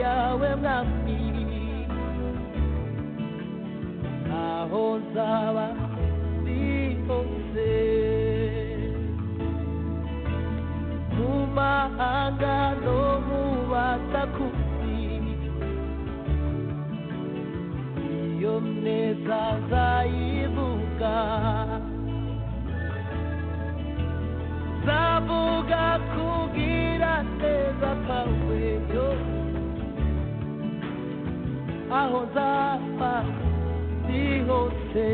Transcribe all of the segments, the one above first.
yawe mwami aho nzaba ndi hose mu mahanga no mu batakuzi iyo neza nzayivuga zavuga kugira neza kwawe aho nzaba ndi hose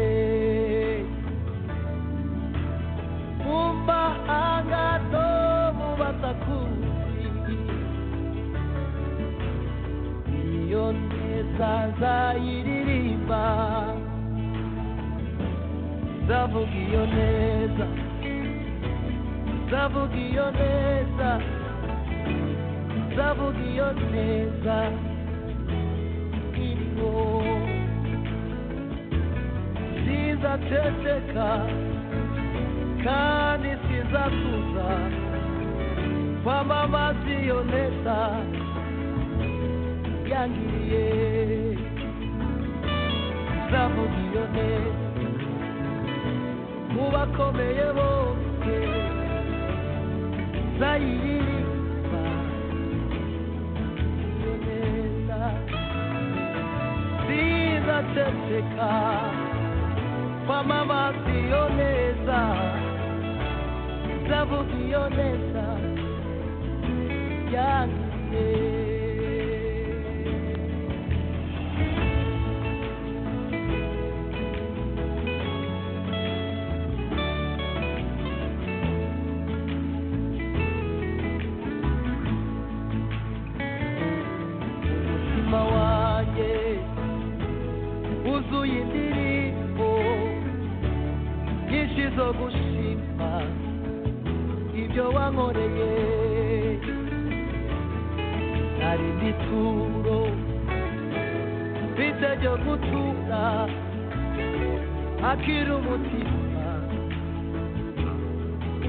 mu mahanga no mu batakuzi iyo neza nzayiririmba zavuga iyo neza zavuga iyo neza zavuga iyo neza iriho sizaceceka kandi sizakuza kwamamaza iyo neza yangiriye zavuga iyo neza mu bakomeye bose zayiririmba iyo neza sizaceceka kwamamaza iyo neza zavuga iyo neza yangiriye uzuye indirimbo nyinshi zo gushima ibyo wankoreye hari n'ituro mfite ryo gutura akira umutima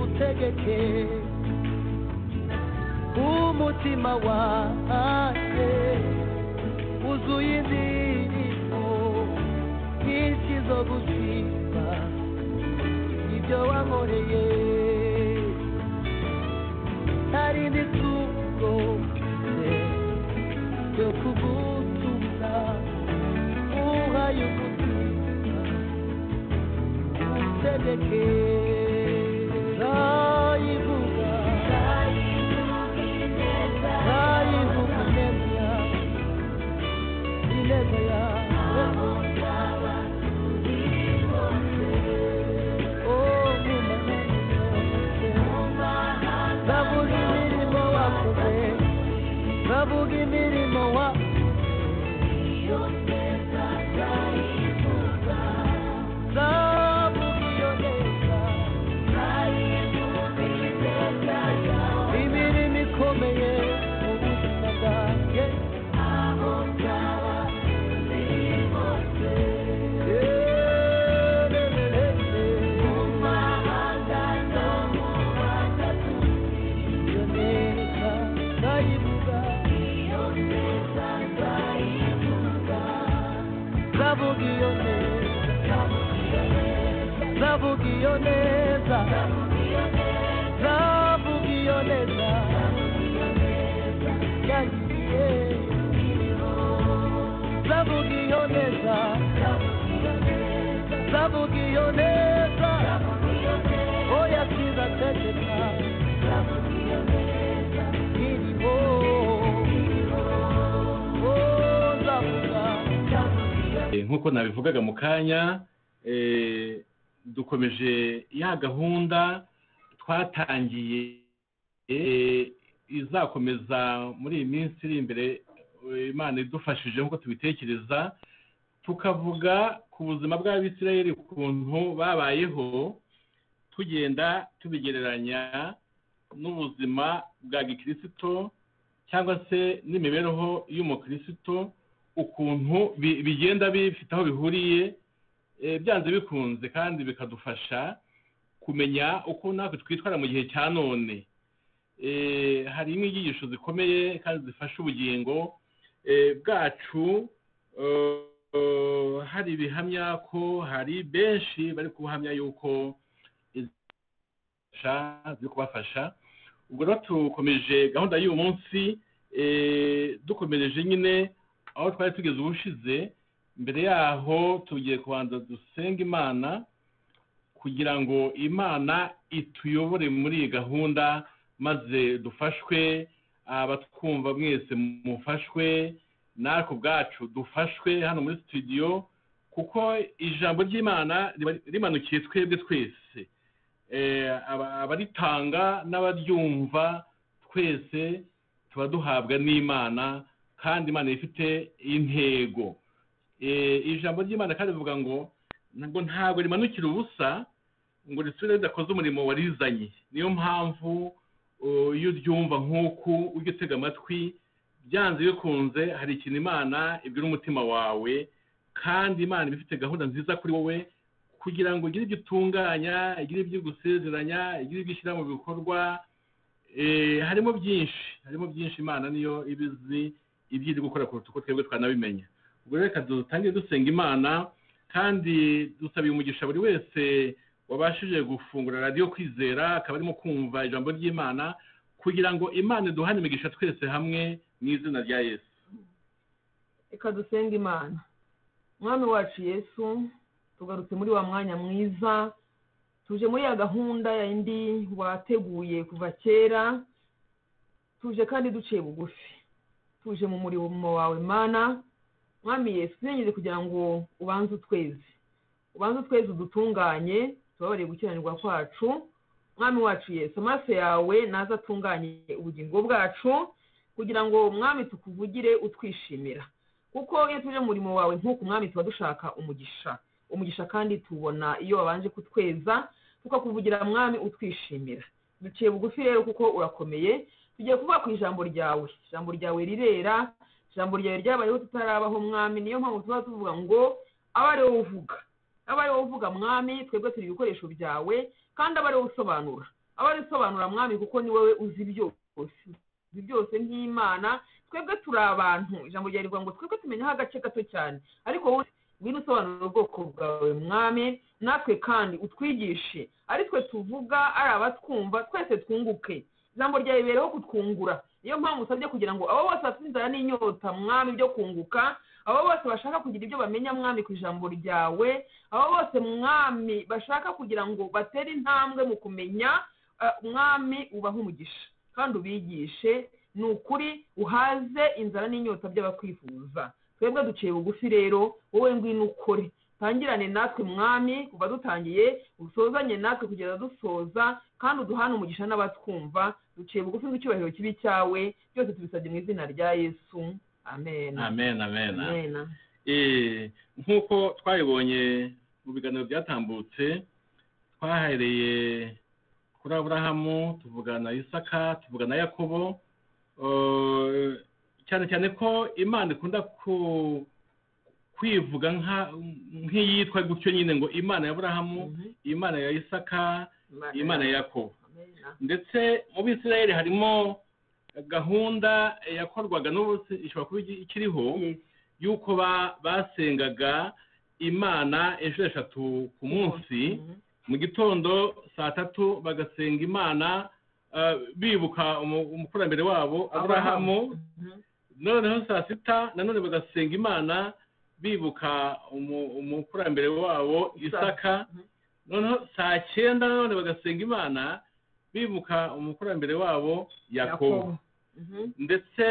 utegeke umutima wanjye uzuye indirimbo nyinshi zo gushima ibyo wankoreye hari n'ituro ryo kugutuza uhaye umutima utegeke zayivuga ineza yawe zavuga imirimo wakoze zavuga imirimo zavuga iyo neza imirimo ikomeye mu buzima bwanjye zavuga iyo neza zavuga iyo neza zavuga iyo neza yagiye zavuga iyo neza zavuga iyo neza oya sizaceceka iriho nk'uko nabivugaga mu kanya dukomeje ya gahunda twatangiye izakomeza muri iyi minsi iri imbere Imana idufashije nk'uko tubitekereza tukavuga ku buzima bw'Abisirayeli ukuntu babayeho tugenda tubigereranya n'ubuzima bwa gikristo cyangwa se n'imibereho y'umukristo ukuntu bigenda bifite aho bihuriye byanze bikunze kandi bikadufasha kumenya uko natwe twitwara mu gihe cya none. Hari inyigisho zikomeye kandi zifasha ubugingo bwacu hari ibihamya ko hari benshi bari kubuhamya yuko ziri kubafasha. ubwo rero tukomeje gahunda y'uyu munsi, dukomereje nyine aho twari tugeze ubushize. mbere yaho tugiye kubanza dusenga Imana kugira ngo Imana ituyobore muri iyi gahunda, maze dufashwe, abatwumva mwese mufashwe, natwe ubwacu dufashwe hano muri studio, kuko ijambo ry'Imana rimanukiye twebwe twese, abaritanga n'abaryumva twese tuba duhabwa n'Imana, kandi Imana ifite intego. Ijambo ry'Imana kandi rivuga ngo ntabwo rimanukira ubusa, ngo risubire ridakoze umurimo warizanye. niyo mpamvu iyo uryumva nk'uku ujya utega amatwi, byanze bikunze hari ikintu Imana ibwira umutima wawe, kandi Imana iba ifite gahunda nziza kuri wowe, kugira ngo ugire ibyo utunganya, igire ibyo gusezeranya, igire ibyo ishyira mu bikorwa. harimo byinshi Imana niyo ibizi ibyo iri gukora kuruta uko twebwe twanabimenya. ubwo reka dutangire dusenga Imana, kandi dusabiye umugisha buri wese wabashije gufungura radiyo Kwizera akaba arimo kumva ijambo ry'Imana, kugira ngo Imana iduhane imigisha twese hamwe mu izina rya Yesu. Reka dusenga Imana. Mwami wacu Yesu, tugarutse muri wa mwanya mwiza, tuje muri ya gahunda ya indi wateguye kuva kera, tuje kandi duciye bugufi, tuje mu murimo wawe Mana. Mwami Yesu, tunyeze kugira ngo ubanze utweze udutunganye, tubabarire gukiranirwa kwacu. Mwami wacu Yesu, amaso yawe naza atunganye ubugingo bwacu, kugira ngo Mwami tukuvugire utwishimira, kuko iyo tuje mu murimo wawe nk'uko Mwami tuba dushaka umugisha kandi tubona iyo wabanje kutweza, tukakuvugira Mwami utwishimira. Duciye bugufi rero kuko urakomeye. Tugiye kuvuga ku ijambo ryawe rirera, ijambo ryawe ryabayeho tutarabaho Mwami. niyo mpamvu tuba tuvuga ngo aba ari wowe uvuga Mwami, twebwe turi ibikoresho byawe, kandi aba ari wowe usobanura Mwami, kuko ni wowe uzi byose nk'Imana. Twebwe turi abantu, ijambo ryawe rivuga ngo twebwe tumenyaho agace gato cyane, ariko wowe ngwino usobanura ubwoko bwawe Mwami, natwe kandi utwigishe, ari twe tuvuga, ari abatwumva, twese twunguke. Ijambo ryawe ribereho kutwungura. niyo mpamvu usabye kugira ngo abo bose bafite inzara n'inyota Mwami byo kunguka, abo bose bashaka kugira ibyo bamenya Mwami ku ijambo ryawe, abo bose Mwami bashaka kugira ngo batere intambwe mu kumenya, Mwami ubahe umugisha kandi ubigishe, ni ukuri uhaze inzara n'inyota by'abakwifuza. Twebwe duciye bugufi rero, wowe ngwino ukore, tangirane natwe Mwami kuva dutangiye, usozanye natwe kugeza dusoza, kandi uduhane umugisha n'abatwumva. Duciye bugufi ngo icyubahiro kibi cyawe, byose tubisabye mu izina rya Yesu, amen. Nk'uko twabibonye mu biganiro byatambutse, twahereye kuri Aburahamu, tuvugana Isaka, tuvugana Yakobo, cyane cyane ko Imana ikunda kwivuga nk'iyitwa gutyo nyine, ngo Imana ya Aburahamu, Imana ya Isaka, Imana ya Yakobo. ndetse mu Bisirayeli harimo gahunda yakorwaga n'ubu ishobora kuba ikiriho, y'uko basengaga Imana inshuro 3 ku munsi. mu gitondo saa 3 bagasenga Imana, bibuka umukurambere wabo Aburahamu. noneho saa 6 nanone bagasenga Imana bibuka umukurambere wabo Isaka. noneho saa 9 nanone bagasenga Imana bibuka umukurambere wabo Yakobo. ndetse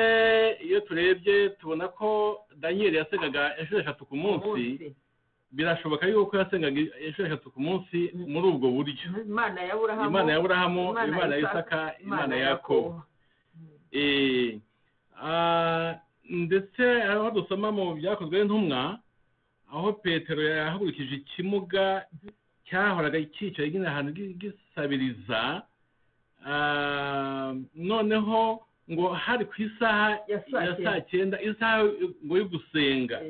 iyo turebye tubona ko Daniel yasengaga inshuro 3 ku munsi. birashoboka yuko yasengaga inshuro 3 ku munsi muri ubwo buryo. Imana ya Aburahamu, Imana ya Isaka, Imana ya Yakobo. ndetse aho dusoma mu byakozwe n'intumwa, aho Petero yahagurukije ikimuga cyahoraga cyicaye nyine ahantu gisabiriza, noneho ngo hari ku isaha ya saa 9, isaha ngo yo gusenga.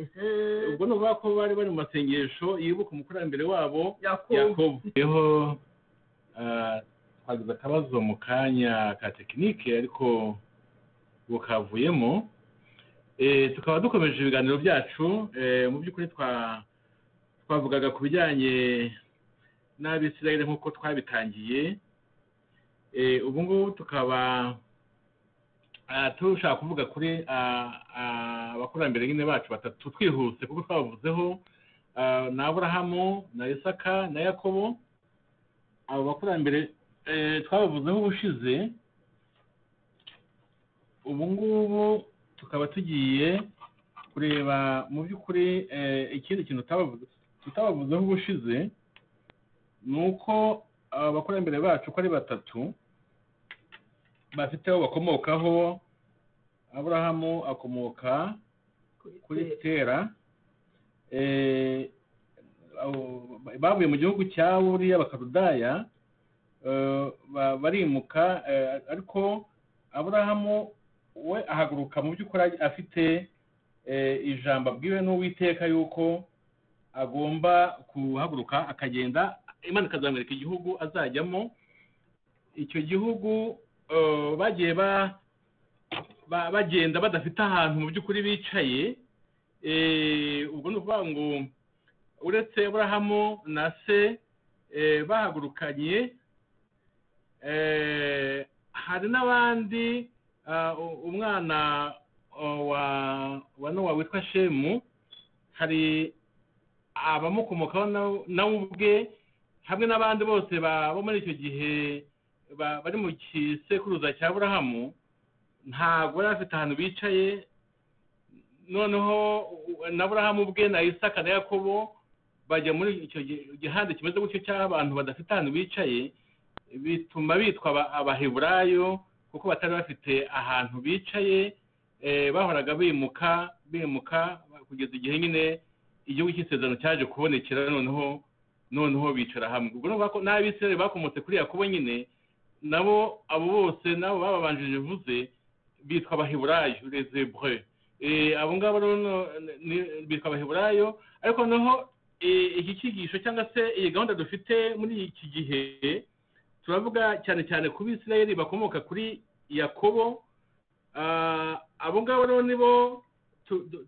ubwo no bako bari mu masengesho yibuka umukurambere wabo Yakobo. Yeho twagize akabazo mu kanya ka tekinike, ariko bukavuyemo. tukaba dukomeje ibiganiro byacu. Mu by'ukuri twavugaga ku bijyanye n'Abisirayeli nk'uko twabitangiye. Ubu ngubu tukaba turashaka kuvuga kuri abakurambere nyine bacu batatu twihuse, kuko twabavuzeho na Aburahamu na Isaka na Yakobo. Abo bakurambere twabavuzeho ubushize. Ubu ngubu tukaba tugiye kureba mu by'ukuri ikindi kintu tutabavuzeho ubushize, ni uko abakurambere bacu uko ari batatu bafite aho bakomokaho. Aburahamu akomoka kuri Tera, bavuye mu gihugu cya Uri y'Abakaludaya, barimuka, ariko Aburahamu we ahaguruka mu by'ukuri afite ijambo abwiwe n'Uwiteka yuko agomba kuhaguruka akagenda, Imana ikazamwereka igihugu azajyamo. Icyo gihugu bagiye bagenda badafite ahantu mu by'ukuri bicaye. Ubwo ni ukuvuga ngo uretse Aburahamu na se bahagurukanye, hari n'abandi, umwana wa Nowa witwa Shemu, hari abamukomokaho nawe ubwe, hamwe n'abandi bose bo muri icyo gihe bari mu kisekuruza cya Aburahamu. Ntabwo bari bafite ahantu bicaye. Noneho na Aburahamu ubwe na Isaka na Yakobo bajya muri icyo gihande kimeze gutyo cy'abantu badafite ahantu bicaye, bituma bitwa Abaheburayo, kuko batari bafite ahantu bicaye. Bahoraga bimuka kugeza igihe nyine igihugu cy'isezerano cyaje kubonekera, noneho bicara hamwe. Ubwo ni ukuvuga ko n'Abisirayeli bakomotse kuri Yakobo nyine, nabo abo bose nabo bababanjije vuze bitwa Abaheburayo, les Hébreux. Abo ngabo rero bitwa Abaheburayo. Ariko noneho iki cyigisho cyangwa se iyi gahunda dufite muri iki gihe, turavuga cyane cyane ku Bisirayeli bakomoka kuri Yakobo. Abo ngabo rero nibo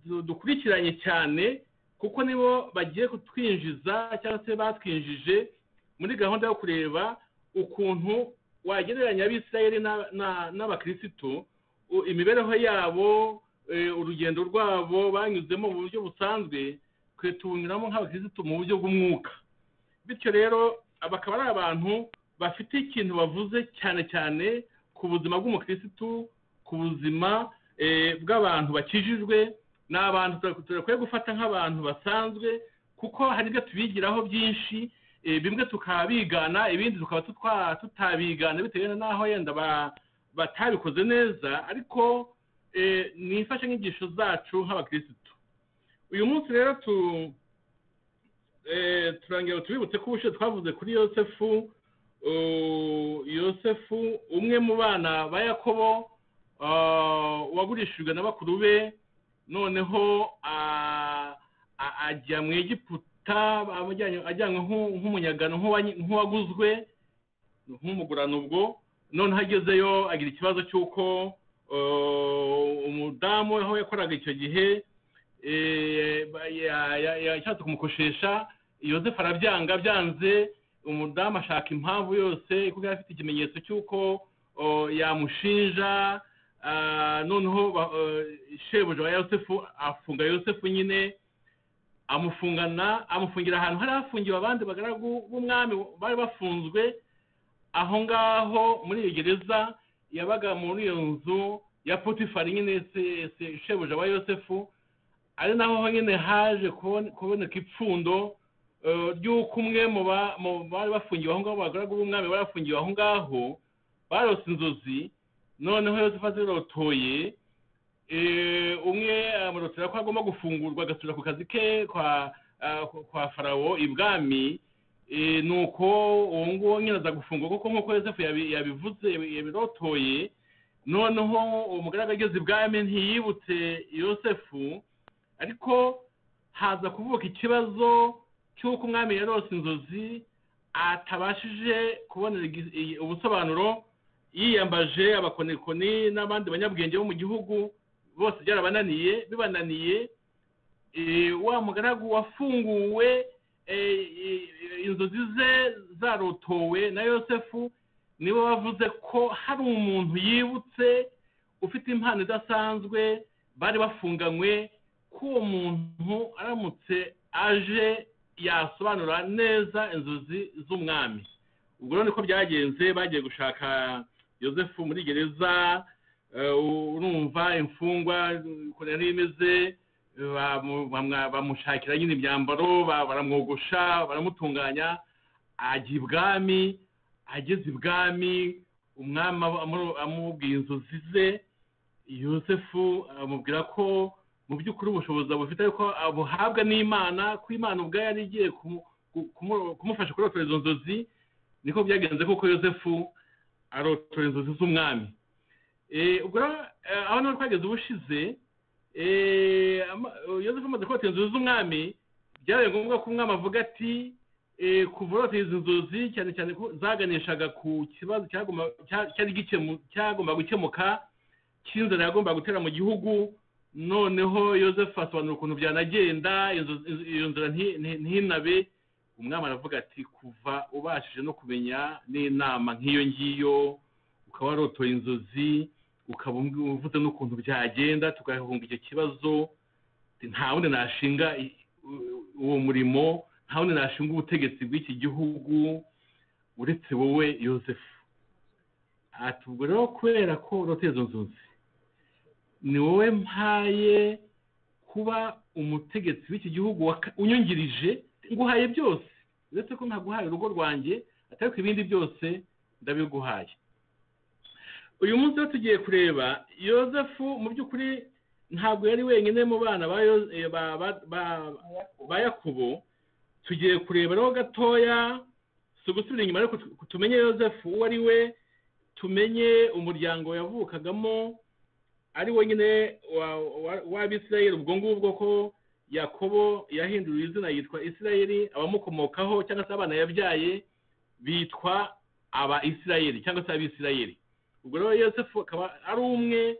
dukurikiranye cyane, kuko nibo bagiye kutwinjiza cyangwa se batwinjije muri gahunda yo kureba ukuntu wagereranya Abisirayeli n'Abakirisitu, imibereho yabo, urugendo rwabo banyuzemo mu buryo busanzwe, twe tubunyuramo nk'Abakirisitu mu buryo bw'umwuka. Bityo rero bakaba ari abantu bafite ikintu bavuze cyane cyane ku buzima bw'umukirisitu, ku buzima bw'abantu bakijijwe. Ni abantu turakwiye gufata nk'abantu basanzwe, kuko hari ibyo tubigiraho byinshi, bimwe tukabigana, ibindi tukaba tutabigana bitewe n'aho yenda batabikoze neza, ariko ni imfashanyigisho zacu nk'Abakirisitu. Uyu munsi rero turangira tubibutse ko ubushize twavuze kuri Yosefu, umwe mu bana ba Yakobo, wagurishijwe na bakuru be, noneho ajya mu Egiputa, ajyanywe nk'umunyagano, nk'uwaguzwe, nk'umugurano. Ubwo noneho agezeyo agira ikibazo cy'uko umudamu aho yakoraga icyo gihe yashatse kumukoshesha. Yosefu arabyanga, byanze umudamu ashaka impamvu yose, kuko yari afite ikimenyetso cy'uko yamushinja. Noneho shebuja wa Yosefu afunga Yosefu nyine, amufungira ahantu hari hafungiwe abandi bagaragu b'umwami bari bafunzwe aho ngaho muri iyo gereza. Yabaga muri iyo nzu ya Potifari nyine, shebuja wa Yosefu. Ari naho nyine haje kuboneka ipfundo ry'uko umwe mu bari bafungiwe aho ngaho, bagaragu b'umwami bari bafungiwe aho ngaho, barose inzozi. Noneho Yosefu azirotoye, umwe amurotera ko agomba gufungurwa agasubira ku kazi ke kwa Farawo ibwami. Nuko uwo nguwo nyine aza gufungurwa, kuko nk'uko Yosefu yabivuze, yabirotoye. Noneho umugaragu ageze ibwami ntiyibutse Yosefu, ariko haza kuvuka ikibazo cy'uko umwami yarose inzozi atabashije kubonera ubusobanuro. Yiyambaje abakonikoni n'abandi banyabwenge bo mu gihugu bose byarabananiye bibananiye, wa mugaragu wafunguwe inzozi ze zarotowe na Yosefu niwe wavuze ko hari umuntu yibutse ufite impano idasanzwe bari bafunganywe, ko uwo muntu aramutse aje yasobanura neza inzozi z'umwami. ubwo rero niko byagenze, bagiye gushaka Yosefu muri gereza, urumva imfungwa uko yari imeze, bamushakira nyine imyambaro, baramwogosha, baramutunganya, ajya ibwami. Ageze ibwami umwami amubwiye inzozi ze, Yosefu amubwira ko mu by'ukuri ubushobozi bufite ariko abuhabwa n'Imana, ko Imana ubwo yari igiye kumufasha kurotora izo nzozi. Niko byagenze kuko Yosefu arotora inzozi z'umwami. Ubwo aho naho twageze ubushize, Yosefu amaze kurota inzozi z'umwami, byabaye ngombwa ko umwami avuga ati kuvorota izi nzozi cyane cyane ko zaganishaga ku kibazo cyagomba gukemuka cy'inzara yagomba gutera mu gihugu. Noneho Yosefu asobanura ukuntu byanagenda iyo nzara ntinabe. Umwami aravuga ati kuva ubashije no kumenya n'inama nk'iyo ngiyo, ukaba warotoye inzozi, ukaba uvuze n'ukuntu byagenda tugahunga icyo kibazo, nta wundi nashinga uwo murimo, nta wundi nashinga ubutegetsi bw'iki gihugu uretse wowe Yosefu. Ati ubwo rero kubera ko uroteye izo nzozi, ni wowe mpaye kuba umutegetsi w'iki gihugu unyungirije, nguhaye byose uretse ko ntaguhaye urugo rwanjye, atari ko ibindi byose ndabiguhaye. Uyu munsi rero tugiye kureba Yosefu mu by'ukuri ntabwo yari wenyine mu bana ba Yakobo. Tugiye kureba rero gatoya, si ugusubira inyuma ariko tumenye Yosefu uwo ari we, tumenye umuryango yavukagamo, ari wenyine w'Abisirayeli. Ubwo ngubwo ko Yakobo yahinduriye izina yitwa Isirayeli, abamukomokaho cyangwa se abana yabyaye bitwa aba Isirayeli cyangwa se Abisirayeli. Ubwo rero Yosefu akaba ari umwe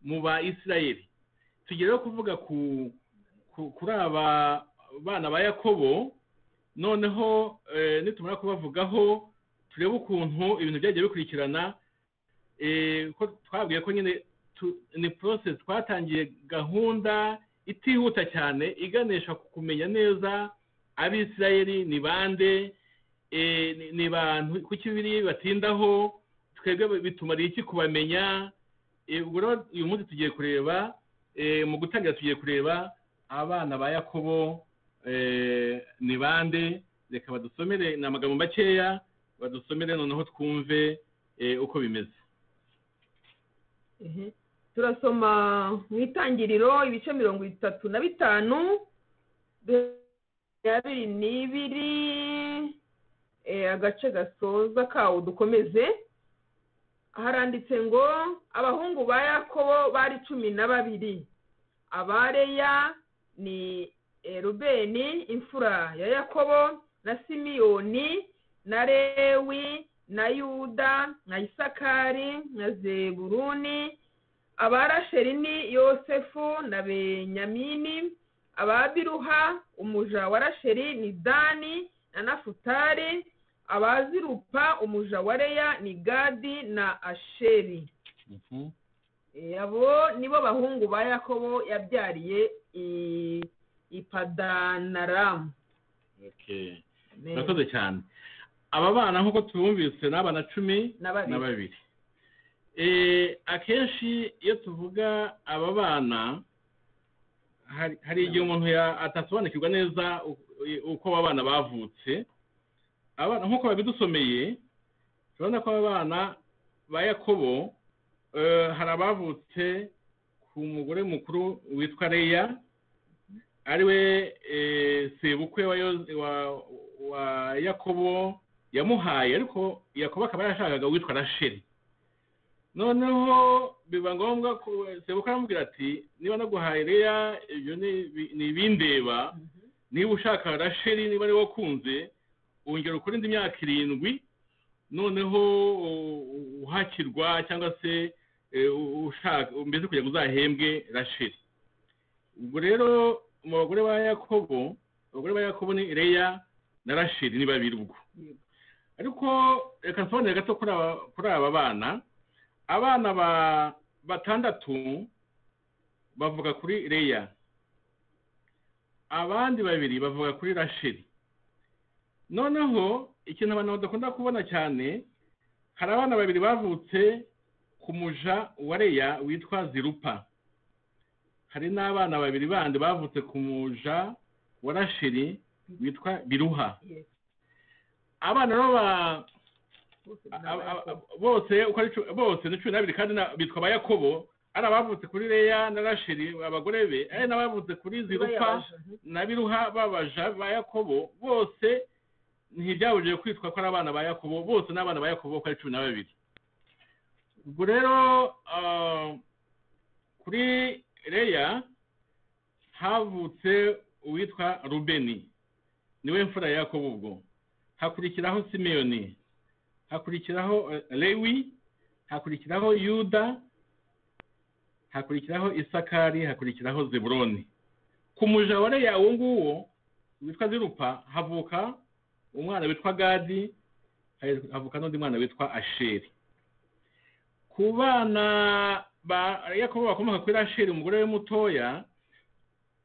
mu ba Isirayeli. Tugiye rero kuvuga kuri aba bana ba Yakobo, noneho nitumara kubavugaho turebe ukuntu ibintu byagiye bikurikirana. Ko twabwiye ko nyine ni process, twatangiye gahunda itihuta cyane iganisha ku kumenya neza Abisirayeli ni bande, ni bantu kuki biri batindaho, twebwe bitumariye iki kubamenya. Ubwo rero uyu munsi tugiye kureba, mu gutangira tugiye kureba abana ba Yakobo ni bande. Reka badusomere ni amagambo makeya, badusomere noneho twumve uko bimeze. Turasoma mu itangiriro ibice 35 22 agace gasoza kawo dukomeze. Haranditse ngo abahungu ba Yakobo bari 12. Abareya ni Rubeni imfura ya Yakobo, na Simiyoni, na Lewi, na Yuda, na Isakari, na Zebuluni. Abarasheri ni Yosefu na Benyamini. Ababiruha umuja wa Rasheri ni Dani na Nafutali. Abazirupa umuja wa Leya ni Gadi na Asheri. Abo nibo bahungu ba Yakobo yabyariye i Padanaramu. Okay. Nakoze cyane. Aba bana nkuko tubumvise n'abana 12. Akenshi iyo tuvuga aba bana hari igihe umuntu atasobanukirwa neza uko aba bana bavutse. Abana nkuko babidusomeye turabona ko aba bana ba Yakobo hari abavutse ku mugore mukuru witwa Leya, ariwe sebukwe wa Yakobo yamuhaye, ariko Yakobo akaba yarashakaga witwa Rasheli. Noneho biba ngombwa ko sebukwe aramubwira ati niba naguhaye Leya ibyo ni ibindeba, niba ushaka Rasheli niba ari wakunze ongera ukora indi myaka 7, noneho uhakirwa cyangwa se ushaka mbese kugira ngo uzahembwe rasheli. ubwo rero mu bagore ba yakobo, abagore ba yakobo ni leya na rasheli, ni babiri ubwo. ariko reka nsobanure gato kuri aba bana. abana batandatu bavuga kuri leya, abandi babiri bavuga kuri rasheli. noneho ikintu abantu badakunda kubona cyane, hari abana babiri bavutse ku muja wa leya witwa zirupa. hari n'abana babiri bandi bavutse ku muja wa rasheli witwa biruha. abana rero bose bose ni 12 kandi bitwa ba yakobo, ari abavutse kuri leya na rasheli abagore be, ari n'abavutse kuri zirupa na biruha babaja ba yakobo. bose ntibyabujije kwitwa ko ari abana ba yakobo, bose n'abana ba yakobo ko ari 12. ubwo rero kuri leya havutse uwitwa rubeni, niwe mfura ya yakobo. ubwo hakurikiraho simeyoni, hakurikiraho lewi, hakurikiraho yuda, hakurikiraho isakari, hakurikiraho zebuloni. ku muja wa leya uwo nguwo witwa zirupa havuka umwana witwa gadi, havuka n'undi mwana witwa asheri. ku bana ba yakobo bakomoka kuri rasheli umugore we mutoya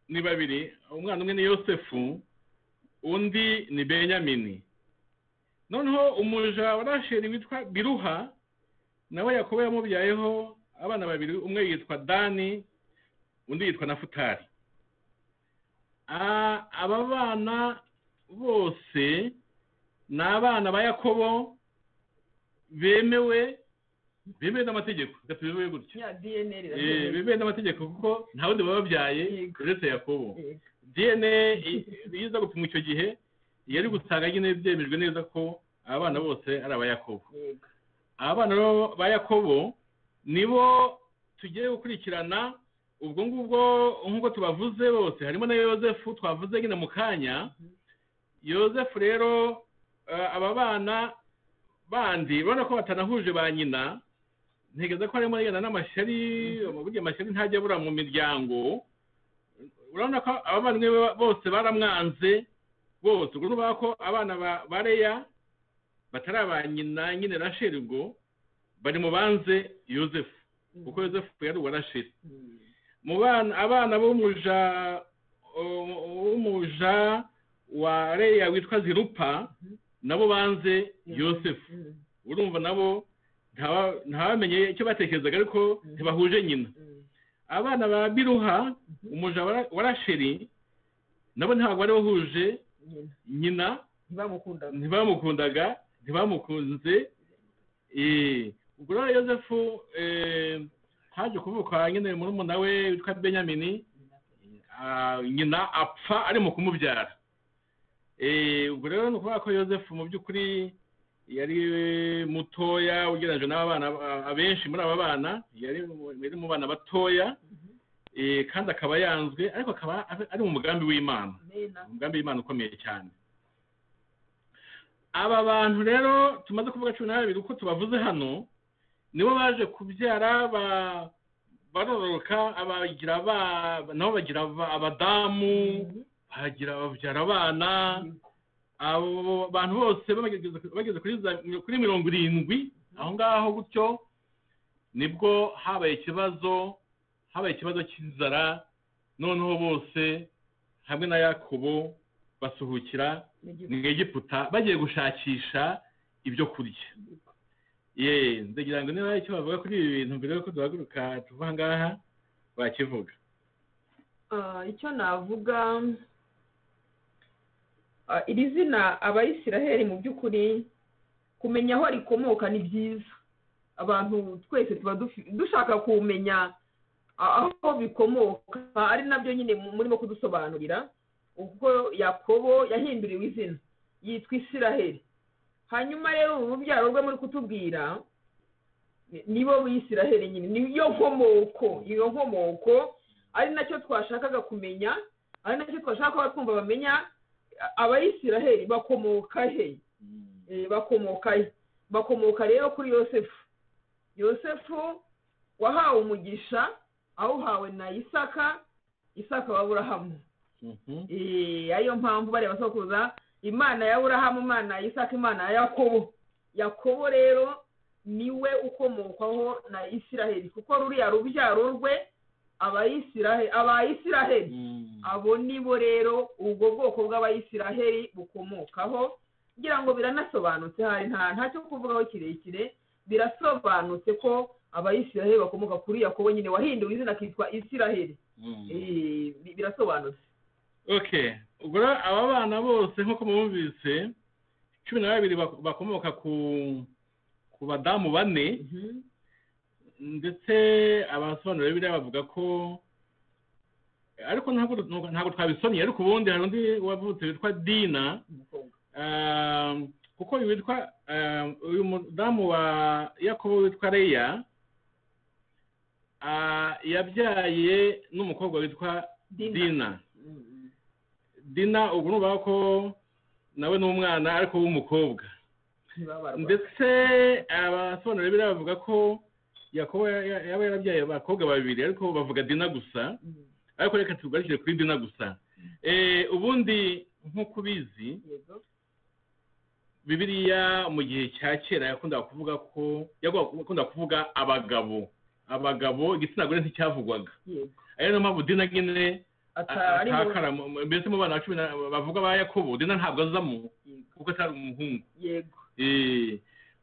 ni babiri, umwana umwe ni yosefu, undi ni benyamini. noneho umuja wa rasheli witwa biruha nawe yakobo yamubyayeho abana babiri, umwe yitwa dani, undi yitwa nafutali. aba bana bose ni abana ba yakobo bemewe n'amategeko. Gatubiwe gutyo bemewe n'amategeko kuko nta wundi bababyaye uretse yakobo. DNA yiza gupimwa icyo gihe yari gusanga nyine byemejwe neza ko abana bose ari aba yakobo. abana ba yakobo nibo tugiye gukurikirana. ubwo ngubwo nk'uko tubavuze bose, harimo na yosefu twavuze nyine mu kanya. yosefu rero aba bana bandi urabona ko batanahuje ba nyina, ntegeza ko harimo n'amashyari. burya amashyari ntajya abura mu miryango. urabona ko abavandimwe bose baramwanze bose. ubwo nuba ko abana ba leya batari aba nyina nyine rasheli, ubwo bari mu banze yosefu kuko yosefu yari uwa rasheli. mu abana b'umuja wa leya witwa zirupa nabo banze yosefu. urumva nabo ntawamenye icyo batekerezaga, ariko ntibahuje nyina. abana ba biruha umuja wa rasheli nabo ntabwo bari bahuje nyina, ntibamukundaga, ntibamukunze. ubwo rero yosefu haje kuvuka nyine murumuna we witwa benyamini, nyina apfa ari mu kumubyara. ubwo rero ni ukuvuga ko yosefu mu by'ukuri yari mutoya ugereranyije n'abana abenshi muri aba bana. yari mu bana batoya, kandi akaba yanzwe, ariko akaba ari mu mugambi w'Imana, umugambi w'Imana ukomeye cyane. aba bantu rero tumaze kuvuga 12 uko tubavuze hano, nibo baje kubyara baroroka, nabo bagira abadamu, babyara abana. abo bantu bose bageze kuri 70 aho ngaho gutyo, nibwo habaye ikibazo cy'inzara. noneho bose hamwe na yakobo basuhukira mu Egiputa bagiye gushakisha ibyo kurya. ndagira ngo niba icyo bavuga kuri ibi bintu mbere yuko duhaguruka tuva ngaha bakivuga. icyo navuga, iri zina abayisiraheli mu by'ukuri kumenya aho rikomoka ni byiza. abantu twese tuba dushaka kumenya aho bikomoka, ari nabyo nyine murimo kudusobanurira. ubwo yakobo yahinduriwe izina yitwa isiraheli. hanyuma rero urubyaro rwe muri kutubwira nibo b'isiraheli nyine, niyo nkomoko. iyo nkomoko ari nacyo twashakaga kumenya, ari nacyo twashaka ko twumva bamenya abayisiraheli bakomoka he. bakomoka rero kuri yosefu wahawe umugisha awuhawe na Isaka wa Aburahamu. Ariyo mpamvu bari basokuruza Imana ya Aburahamu, Imana ya Isaka, Imana ya Yakobo. Yakobo rero niwe ukomokwaho na Isiraheli, kuko ruriya rubyaro rwe abayisiraheli abo nibo rero ubwo bwoko bw'abayisiraheli bukomokaho. Ngira ngo biranasobanutse, hari nta cyo kuvugaho kirekire, birasobanutse ko abayisiraheli bakomoka kuri Yakobo nyine wahinduwe izina akitwa Isiraheli. Birasobanutse. Okay, ubwo aba bana bose nk'uko mubumvise 12 bakomoka ku badamu 4, ndetse abasobanura Bibiliya bavuga ko, ariko ntabwo twabisomye, ariko ubundi hari undi wavutse witwa Dina, kuko witwa uyu mudamu wa Yakobo witwa Leya yabyaye n'umukobwa witwa Dina. Dina ubwo nubaho ko nawe n'umwana ariko w'umukobwa. Ndetse abasobanura Bibiliya bavuga ko Yakobo yaba yarabyaye abakobwa 2 ariko bavuga Dina gusa, ariko reka tugarukire kuri Dina gusa. Ubundi nk'uko ubizi Bibiliya mu gihe cya kera yakunda kuvuga abagabo, igitsina gore nticyavugwaga. Ariyo mpamvu Dina nyine mbese mu bana 10 bavuga ba Yakobo, Dina ntabwo azamo kuko atari umuhungu.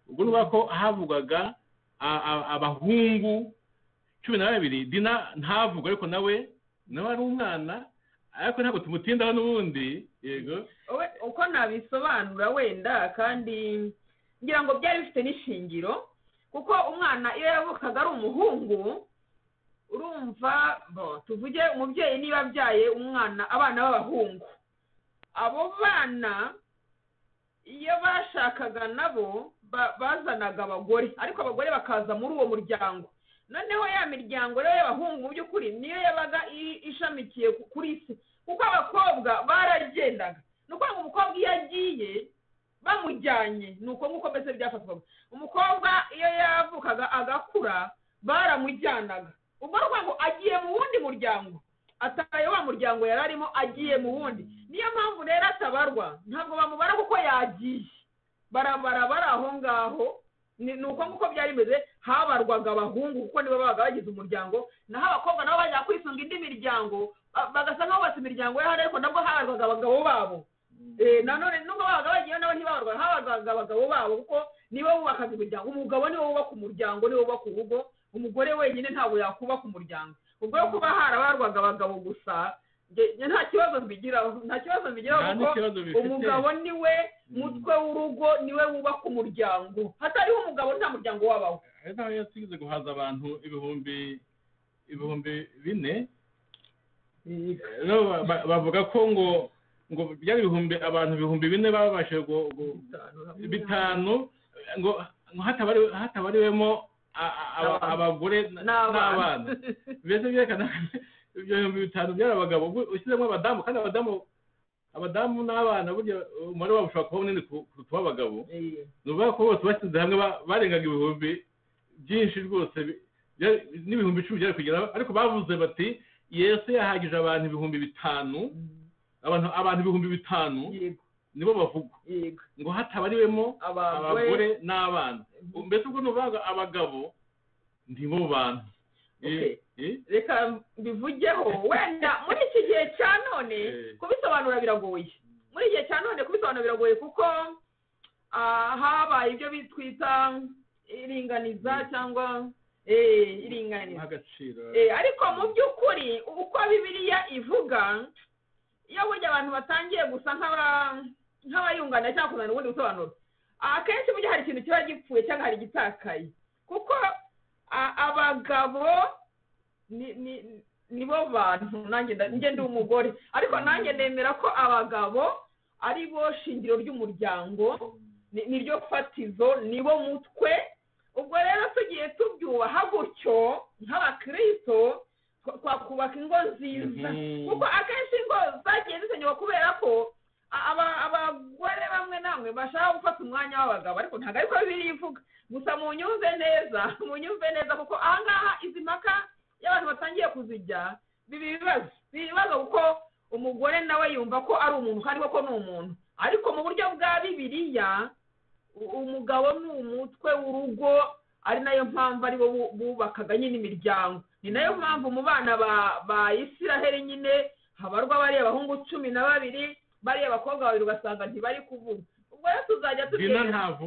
Ubwo nuba ko havugwaga abahungu 12, Dina ntavugwa, ariko nawe ari umwana, ariko ntabwo tumutindaho n'ubundi. Yego, uko nabisobanura wenda, kandi ngira ngo byari bifite n'ishingiro, kuko umwana iyo yavukaga ari umuhungu, urumva tuvuge umubyeyi niba abyaye abana b'abahungu, abo bana iyo bashakaga nabo bazanaga abagore, ariko abagore bakaza muri uwo muryango. Noneho ya miryango rero y'abahungu mu by'ukuri niyo yabaga ishamikiye kuri se, kuko abakobwa baragendaga. Ni ukuvuga ngo umukobwa iyo agiye bamujyanye, ni uko nguko mbese byafatwaga. Umukobwa iyo yavukaga agakura baramujyanaga, ubwo ni ukuvuga ngo agiye mu wundi muryango, ataye wa muryango yari arimo, agiye mu wundi. Niyo mpamvu rero atabarwa, ntabwo bamubara kuko yagiye, barabara bari aho ngaho. Ni uko nguko byari bimeze, habarwaga abahungu kuko nibo babaga bagize umuryango, naho abakobwa nabo bajya kwisunga indi miryango, bagasa nk'aho bose imiryango yari, ariko nabwo habarwaga abagabo babo. Nanone nubwo babaga bagiye nabo ntibabarwaga, habarwaga abagabo babo kuko nibo bubakaga imiryango. Umugabo niwe wubaka umuryango, niwe wubaka urugo, umugore wenyine ntabwo yakubaka umuryango. Ubwo yo kuba harabarwaga abagabo gusa, nta kibazo mbigiraho kuko umugabo niwe mutwe w'urugo, niwe wubaka umuryango. Hatariho umugabo nta muryango wabaho. Naho yasize guhaza abantu ibihumbi 4, bavuga ko ngo byari abantu ibihumbi 4 babashije 5, ngo hatabariwemo abagore n'abana. Mbese byerekana ibyo 5 byari abagabo, ushyizemo abadamu, kandi abadamu n'abana burya umubare wabo ushobora kuba munini kuruta abagabo. Ni ukuvuga ko bose bashyize hamwe barengaga ibihumbi byinshi rwose, n'ibihumbi 10 byari kugeraho. Ariko bavuze bati Yesu yahagije abantu 5,000, abantu 5,000 nibo bavugwa, ngo hatabariwemo abagore n'abana. Mbese ubwo nuvuga abagabo ndibo bantu. Reka mbivugeho wenda muri iki gihe cya none kubisobanura biragoye. Muri iki gihe cya none kubisobanura biragoye kuko habaye ibyo bitwita iringaniza cyangwa iringaniza agaciro. Ariko mu by'ukuri uko Bibiliya ivuga, iyo burya abantu batangiye gusa nk'abayungana cyangwa kuzana ubundi busobanuro, akenshi burya hari ikintu kiba gipfuye cyangwa hari igitakaye, kuko abagabo nibo bantu. Nanjye ndi umugore, ariko nanjye nemera ko abagabo ari bo shingiro ry'umuryango, niryo fatizo, nibo mutwe. Ubwo rero tugiye tubyubaha gutyo nk'abakristo, twakubaka ingo nziza, kuko akenshi ingo zagiye zisenywa kubera ko abagore bamwe na namwe bashaka gufata umwanya w'abagabo ariko ntabwo ariko birivuga gusa munyumve neza kuko ahangaha izi mpaka y'abantu batangiye kuzijya bibazo kuko umugore nawe yumva ko ari umuntu kandi koko ni umuntu ariko mu buryo bwa bibiliya umugabo ni umutwe w'urugo ari nayo mpamvu aribo bubakaga nyine imiryango ni nayo mpamvu mu bana ba Isiraheli nyine habarwa bariya abahungu 12 bariya abakobwa 2 ugasanga ntibari kuvuga ubwo rero tuzajya tugenda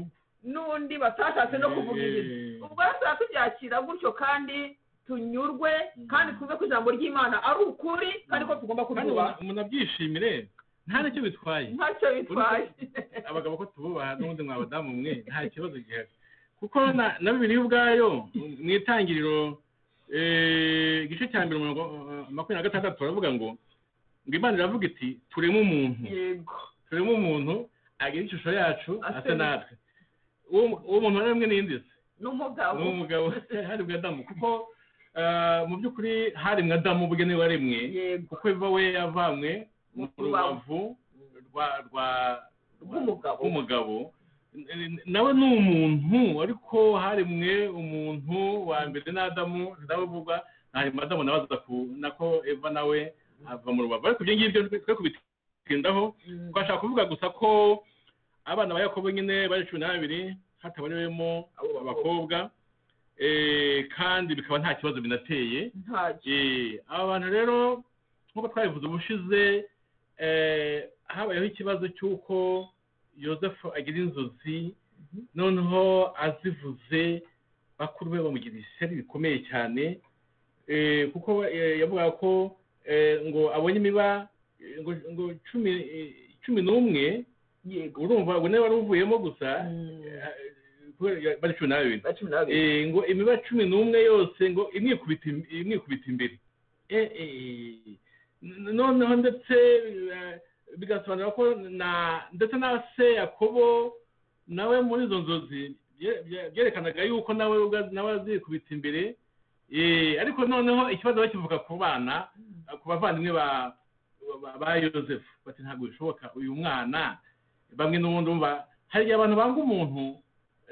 n'undi batashatse no kuvuga izina ubwo rero tuzabyakira gutyo kandi tunyurwe kandi twumve ko ijambo ry'Imana ari ukuri kandi ko tugomba kubyubaha umuntu abyishimire nta nicyo bitwaye abagabo ko tububaha n'ubundi mwabadamu mwe nta kibazo gihari kuko na Bibiliya ubwayo mu itangiriro igice cya 26 baravuga ngo Imana iravuga iti tureme umuntu agira ishusho yacu asa natwe uwo muntu waremwe n'indi se n'umugabo harimwe Adamu kuko mu by'ukuri harimwe Adamu ubwe waremwe kuko Eva we yavanywe mu rubavu rw'umugabo nawe ni umuntu ariko harimwe umuntu wa mbere n'Adamu ndavuga hanyuma Adamu nawe aza nako Eva nawe ava mu rubavu ariko ibyo ngibyo twe kubitindaho twashaka kuvuga gusa ko abana ba Yakobo nyine bari 12 hatabariwemo abakobwa kandi bikaba nta kibazo binateye aba bantu rero nk'uko twabivuze ubushize habayeho ikibazo cy'uko Yosefu agira inzozi noneho azivuze bakuru be bamugira ishyari rikomeye cyane kuko yavuga ko ngo abonye imiba ngo 11 urumva ngo nawe wari uvuyemo gusa bari 12 ngo imiba 11 yose ngo imwikubita imbere noneho ndetse bigasobanura ko ndetse na se Yakobo nawe muri izo nzozi byerekanaga yuko nawe azikubita imbere ariko noneho ikibazo bakivuga ku bana ku bavandimwe ba Yosefu bati ntabwo bishoboka uyu mwana bamwe n'ubundi umva hari igihe abantu banga umuntu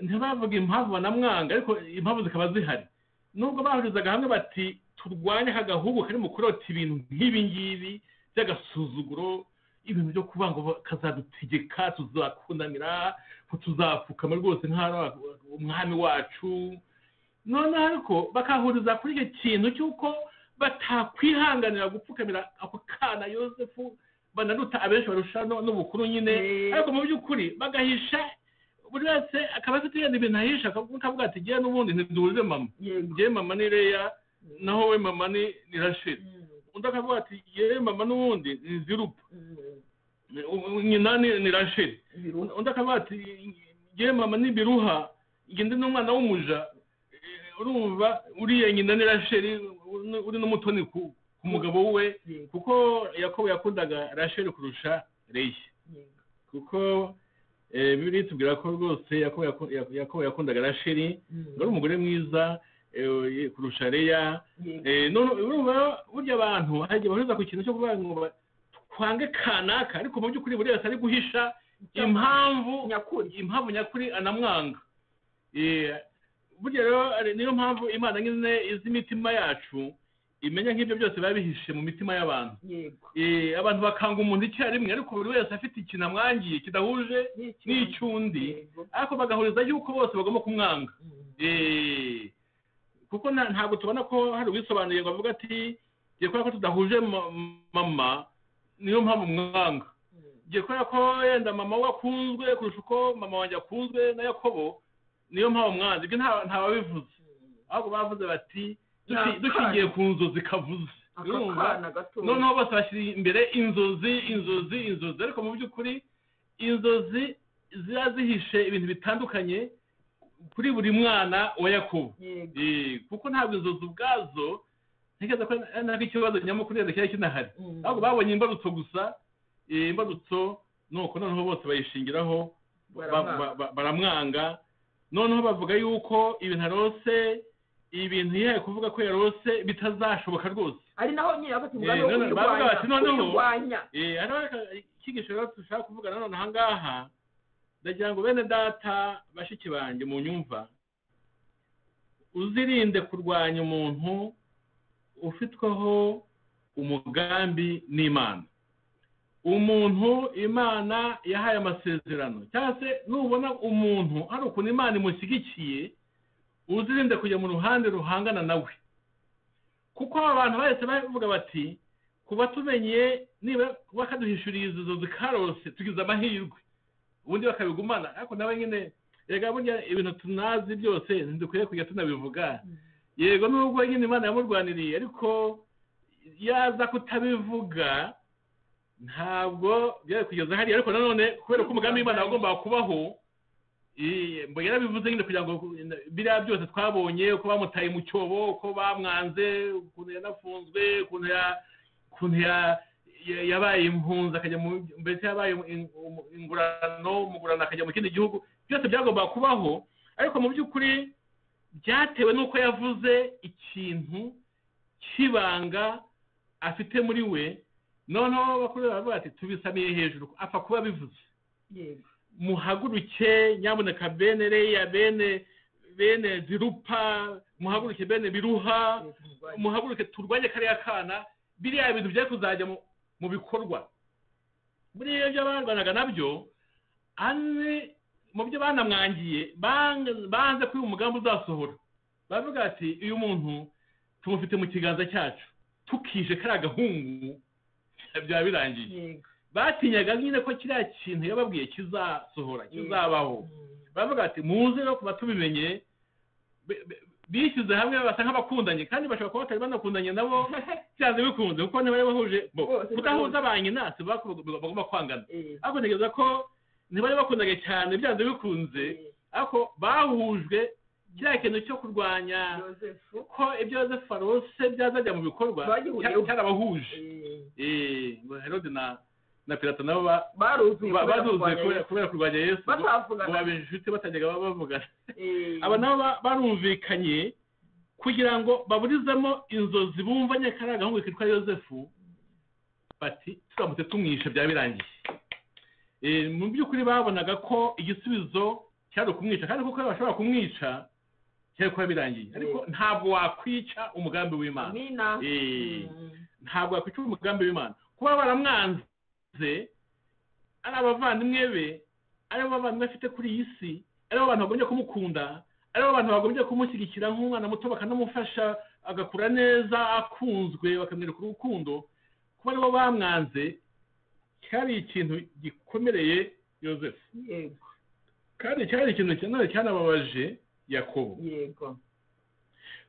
ntibavuga impamvu banamwanga ariko impamvu zikaba zihari nubwo bahurizaga hamwe bati turwanye akagahugu kari mu kurota ibintu nk'ibi ngibi by'agasuzuguro ibintu byo kuvuga ngo kazadutegeka tuzakunamira tuzapfukama rwose nk'aho umwami wacu none ariko bakahuriza kuri icyo kintu cy'uko batakwihanganira gupfukamira ako kana Yosefu banaruta abenshi barusha n'ubukuru nyine ariko mu by'ukuri bagahisha buri wese akaba afite ibintu ahisha akavuga ati giye n'ubundi ntiduhuje mama giye mama ni Leya naho we mama ni Rasheli undi akavuga ati giye mama n'ubundi ni Zirupa nyina ni Rasheli undi akavuga ati giye mama ni Biruha igende n'umwana w'umuja urumva uriya nyina ni Rasheli uri n'umutoni ku mugabo we kuko Yakobo yakundaga Rasheli kurusha Leya kuko Bibiliya itubwira ko rwose Yakobo yakundaga Rasheli ngo ari umugore mwiza kurusha Leya urumva burya abantu hagiye bahuriza ku kintu cyo kuvuga ngo twange kanaka ariko mu by'ukuri buri wese ari guhisha impamvu nyakuri anamwanga burya rero niyo mpamvu Imana nyine izi imitima yacu imenya nk'ibyo byose biba bihishe mu mitima y'abantu abantu bakanga umuntu icyarimwe ariko buri wese afite ikintu amwangiye kidahuje n'icyundi ariko bagahuriza yuko bose bagomba kumwanga kuko ntabwo tubona ko hari uwisobanuye ngo avuga ati giye kubera ko tudahuje mama niyo mpamvu mwanga giye kubera ko yenda mama we akunzwe kurusha uko mama wanjye akunzwe na Yakobo niyo mpamvu mwanze ibyo ntababivuze ahubwo bavuze bati dushingiye ku nzozi kavuze noneho bose bashyira imbere inzozi ariko mu by'ukuri inzozi ziba zihishe ibintu bitandukanye kuri buri mwana wa Yakobo kuko ntabwo inzozi ubwazo ntekereza ko ntabwo ikibazo nyamukuru yenda cyari kinahari ahubwo babonye imbarutso gusa imbarutso nuko noneho bose bayishingiraho baramwanga noneho bavuga yuko ibintu arose ibintu yaje kuvuga ko yarose bitazashoboka rwose ari naho nyine bafite umugambi wo kurwanya ikigisho rero dushaka kuvuga none aha ngaha ndagira ngo bene data bashiki banjye mu nyumva uzirinde kurwanya umuntu ufitweho umugambi n'Imana. Umuntu Imana yahaye amasezerano cyangwa se nubona umuntu hari ukuntu Imana imushyigikiye, uzirinde kujya mu ruhande ruhangana nawe, kuko abantu bahise bavuga bati kuba tumenye niba bakaduhishuriye izo zikarose tugize amahirwe, ubundi bakabigumana. Ariko nawe nyine yega burya ibintu tunazi byose ntidukwiye kujya tunabivuga. Yego nubwo nyine Imana yamurwaniriye, ariko yaza kutabivuga ntabwo byari kugeza hariya. Ariko nanone kubera ko umugambi w'Imana wagombaga kubaho, yarabivuze nyine kugira ngo biriya byose twabonye uko bamutaye mu cyobo, uko bamwanze, ukuntu yanafunzwe, ukuntu yabaye impunzi akajya mbese yabaye umugurano akajya mu kindi gihugu, byose byagombaga kubaho. Ariko mu by'ukuri byatewe n'uko yavuze ikintu cy'ibanga afite muri we, noneho bakuru baravuga ati tubisamiye hejuru, apfa kuba bivuze. Muhaguruke nyaboneka bene Leya, bene Zirupa, muhaguruke bene Biruha, muhaguruke turwanye kariya kana. Biriya bintu byo kuzajya mu bikorwa, buriya byo barwanaga nabyo mu byo banamwangiye, banze kuri umugambi uzasohora. Bavuga ati uyu muntu tumufite mu kiganza cyacu, tukije kariya gahungu byaba birangiye. Batinyaga nyine ko kiriya kintu yababwiye kizasohora, kizabaho. Bavuga ati muze no kuba tubimenye. Bishyize hamwe basa nk'abakundanye, kandi bashobora kuba batari banakundanye nabo byanze bikunze, kuko ntibari bahuje. Kudahuza ba nyina si bagomba kwangana, ariko ntegereza ko ntibari bakundanye cyane byanze bikunze, ariko bahujwe kiriya kintu cyo kurwanya ko ibyo Yozefu arose byazajya mu bikorwa cyarabahuje. Herode na Pilato nabo baruzuye kubera kurwanya Yesu, babaje inshuti batajyaga bavugana. Aba nabo barumvikanye kugira ngo baburizemo inzozi bumvanye kariya gahungu kitwa Yozefu, bati turamutse tumwishe byaba birangiye. Mu by'ukuri babonaga ko igisubizo cyari ukumwica, kandi kuko bashobora kumwica cyari kuba birangiye. Ariko ntabwo wakwica umugambi w'Imana. Ntabwo wakwica umugambi w'Imana. Kuba baramwanze ari abavandimwe be, ari abavandimwe afite kuri iyi si, ari abantu bagombye kumukunda, ari abantu bagombye kumushyigikira nk'umwana muto, bakanamufasha agakura neza akunzwe, bakamwereka urukundo. Kuba aribo bamwanze cyari ikintu gikomereye Yozefu, kandi cyari ikintu cyanababaje Yakobo.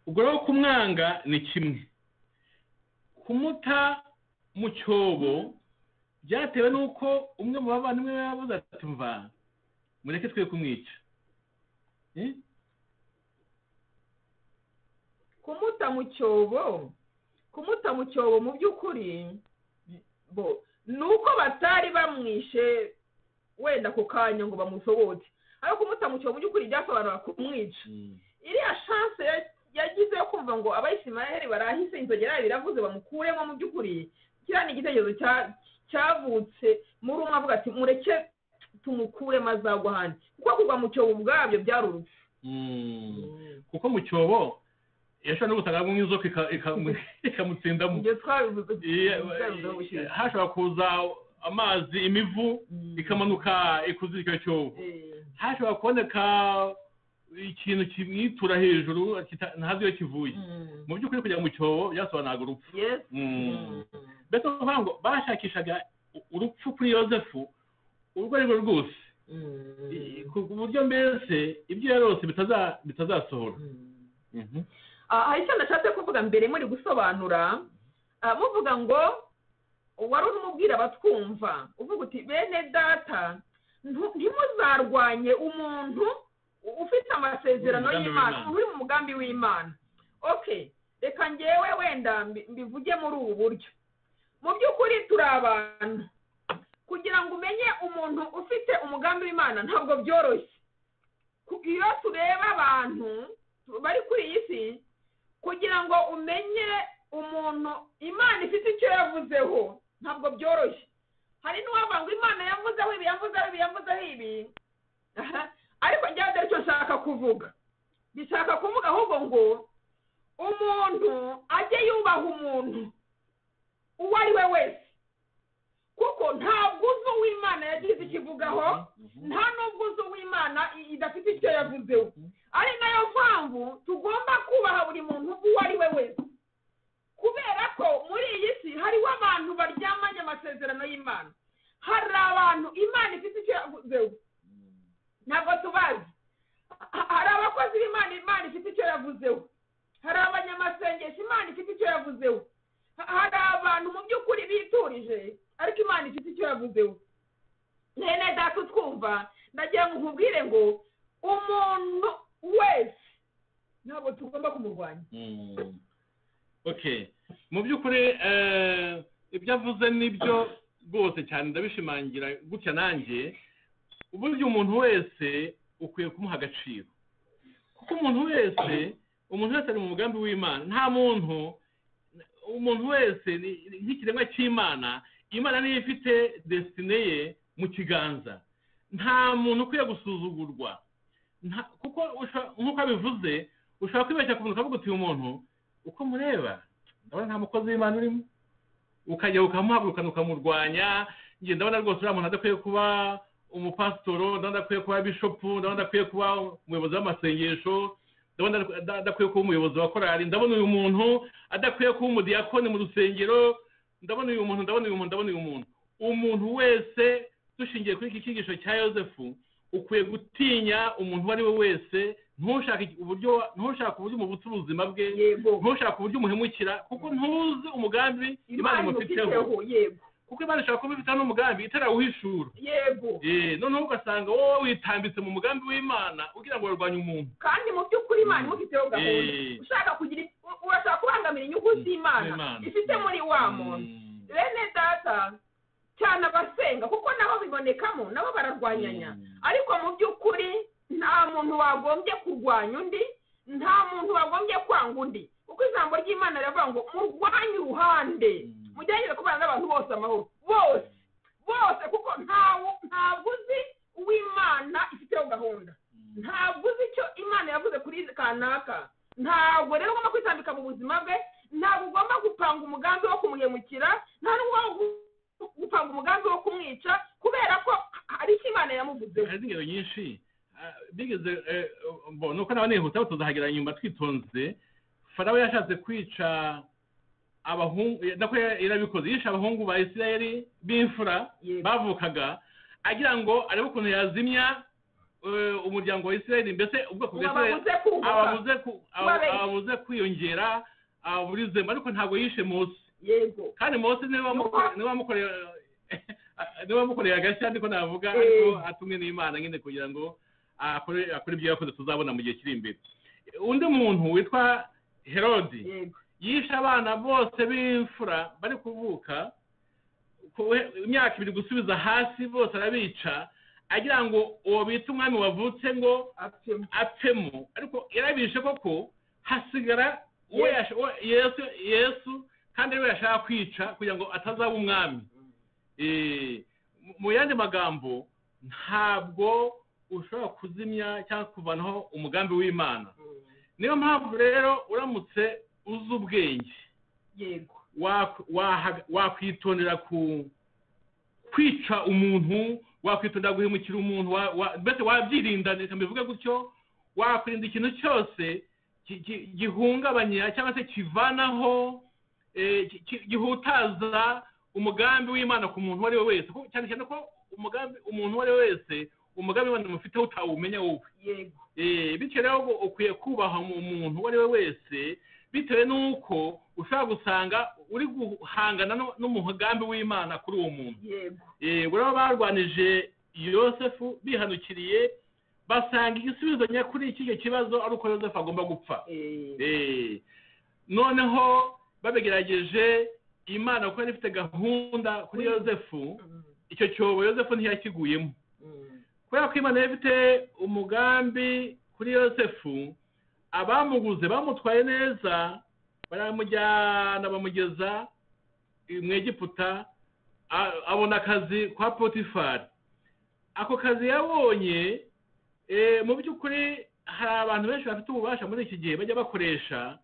Ubwo rero kumwanga ni kimwe, kumuta mu cyobo byatewe n'uko umwe mu bavandimwe be yavuze ati mva mureke twe kumwica. Kumuta mu cyobo mu by'ukuri nuko batari bamwishe wenda ku kanya ngo bamusobote, ariko kumuta mu cyobo mu by'ukuri byasobanura kumwica. Iriya chance yagize yo kumva ngo Abayisiraheli barahise, inzogera biravuze bamukuremo, mu by'ukuri kiriya ni igitekerezo cyavutse muri umwe avuga ati mureke tumukure mazagwa handi, kuko kugwa mu cyobo ubwabyo byari urupfu. Kuko mu cyobo yashobora no gusanga nk'inzoka ikamutsindamo. Hashobora kuza amazi, imivu ikamanuka ikuzirika cyobo. Hashobora kuboneka ikintu kimwitura hejuru ntazi iyo kivuye. Mu by'ukuri kujya mu cyobo byasobanuraga urupfu. Mbese ukuvuga ngo bashakishaga urupfu kuri Yozefu urwo ari rwo rwose, ku buryo mbese ibyo yarose bitazasohora. Hari icyo ndashatse kuvuga mbere muri gusobanura, muvuga ngo wari urumubwira abatwumva uvuga uti bene data ntimuzarwanye umuntu ufite amasezerano y'Imana, uri mu mugambi w'Imana. Reka ngewe wenda mbivuge muri ubu buryo. Mu by'ukuri turi abantu, kugira ngo umenye umuntu ufite umugambi w'Imana ntabwo byoroshye. Iyo tureba abantu bari kuri iyi si, kugira ngo umenye umuntu Imana ifite icyo yavuzeho ntabwo byoroshye. Hari n'uwavuga ngo Imana yavuzeho ibi, ariko njyewe dore icyo nshaka kuvuga bishaka kuvuga ahubwo ngo umuntu ajye yubaha umuntu uwo ari we wese kuko ntabwo uzi uw'Imana yagize ikivugaho nta n'ubwo uzi uw'Imana idafite icyo yavuzeho ari nayo mpamvu tugomba kubaha buri muntu uwo ari we wese kubera ko muri iyi si hariho abantu baryamanye amasezerano y'Imana hari abantu Imana ifite icyo yavuzeho ntabwo tubazi hari abakozi b'Imana Imana ifite icyo yavuzeho hari abanyamasengesho Imana ifite icyo yavuzeho hari abantu mu by'ukuri biturije ariko Imana ifite icyo yavuzeho nene data twumva ndagira ngo nkubwire ngo umuntu wese ntabwo tugomba kumurwanya okay mu by'ukuri ibyo avuze nibyo rwose cyane ndabishimangira gutya nanjye uburyo umuntu wese ukwiye kumuha agaciro kuko umuntu wese ari mu mugambi w'Imana nta umuntu wese nk'ikiremwa cy'Imana Imana niyo ifite destiny ye mu kiganza nta muntu ukwiye gusuzugurwa kuko nk'uko abivuze ushobora kwibeshya ku muntu ukavuga uti uyu muntu uko mureba ndabona nta mukozi w'Imana urimo ukajya ukamuhagurukana ukamurwanya njye ndabona rwose uriya muntu adakwiye kuba umupasitoro ndabona adakwiye kuba bishopu ndabona adakwiye kuba umuyobozi w'amasengesho ndabona adakwiye kuba umuyobozi wa korali ndabona uyu muntu adakwiye kuba umudiyakoni mu rusengero ndabona uyu muntu umuntu wese dushingiye kuri iki cyigisho cya Yosefu ukwiye gutinya umuntu uwo ari we wese ntushake uburyo umubutse ubuzima bwe ntushake uburyo umuhemukira kuko ntuzi umugambi Imana imufiteho kuko Imana ishaka kuba ifite n'umugambi itarawuhishura noneho ugasanga wowe witambitse mu mugambi w'Imana ugira ngo warwanye umuntu kandi mu by'ukuri Imana imufiteho gahunda urashaka kubangamira inyungu z'Imana ifite muri wa muntu bene data cyane abasenga kuko nabo bibonekamo nabo bararwanyanya ariko mu by'ukuri nta muntu wagombye kurwanya undi nta muntu wagombye kwanga undi kuko ijambo ry'Imana riravuga ngo murwanye uruhande mujyanye kubana n'abantu bose amahoro bose kuko ntabwo uzi uw'Imana ifiteho gahunda ntabwo uzi icyo Imana yavuze kuri kanaka ntabwo rero ugomba kwitambika mu buzima bwe ntabwo ugomba gupanga umugambi wo kumuhemukira nta n'ubwo gupanga umugambi wo kumwica kubera ko hari icyo Imana yamuvuzeho hari ingero nyinshi bigeze nuko nawe nihuta tuzahagera nyuma twitonze Farawo yashatse kwica abahungu nako yarabikoze yisha abahungu ba Isirayeli b'imfura bavukaga agira ngo arebe ukuntu yazimya umuryango wa Isirayeli mbese ubwoko bwa ababuze kwiyongera aburizemo ariko ntabwo yishe Mose kandi Mose niwe wamukoreye agashya ndiko navuga ariko atumwe n'Imana nyine kugira ngo akore ibyo yakoze tuzabona mu gihe kiri imbere undi muntu witwa Herodi yishe abana bose b'imfura bari kuvuka imyaka 2 gusubiza hasi bose arabica agira ngo uwo bita umwami wavutse ngo apfemo ariko yarabishe koko hasigara Yesu kandi we yashaka kwica kugira ngo atazaba umwami mu yandi magambo ntabwo ushobora kuzimya cyangwa kuvanaho umugambi w'Imana niyo mpamvu rero uramutse uzi ubwenge wakwitondera kwica umuntu wakwitondera guhemukira umuntu mbese wabyirinda reka mbivuge gutyo wakwirinda ikintu cyose gihungabanya cyangwa se kivanaho gihutaza umugambi w'Imana ku muntu uwo ari we wese cyane cyane ko umuntu uwo ari we wese umugambi w'Imana mufiteho utawumenya wowe bityo rero ukwiye kubaha umuntu uwo ari we wese bitewe n'uko ushobora gusanga uri guhangana n'umugambi w'Imana kuri uwo muntu rero barwanije Yosefu bihanukiriye basanga igisubizo nyakuri cy'icyo kibazo ari uko Yosefu agomba gupfa noneho babigerageje Imana kuko yari ifite gahunda kuri Yosefu icyo cyobo Yosefu ntiyakiguyemo kubera ko Imana yari ifite umugambi kuri Yosefu abamuguze bamutwaye neza baramujyana bamugeza mu Egiputa abona akazi kwa Potifari ako kazi yabonye mu by'ukuri hari abantu benshi bafite ububasha muri iki gihe bajya bakoresha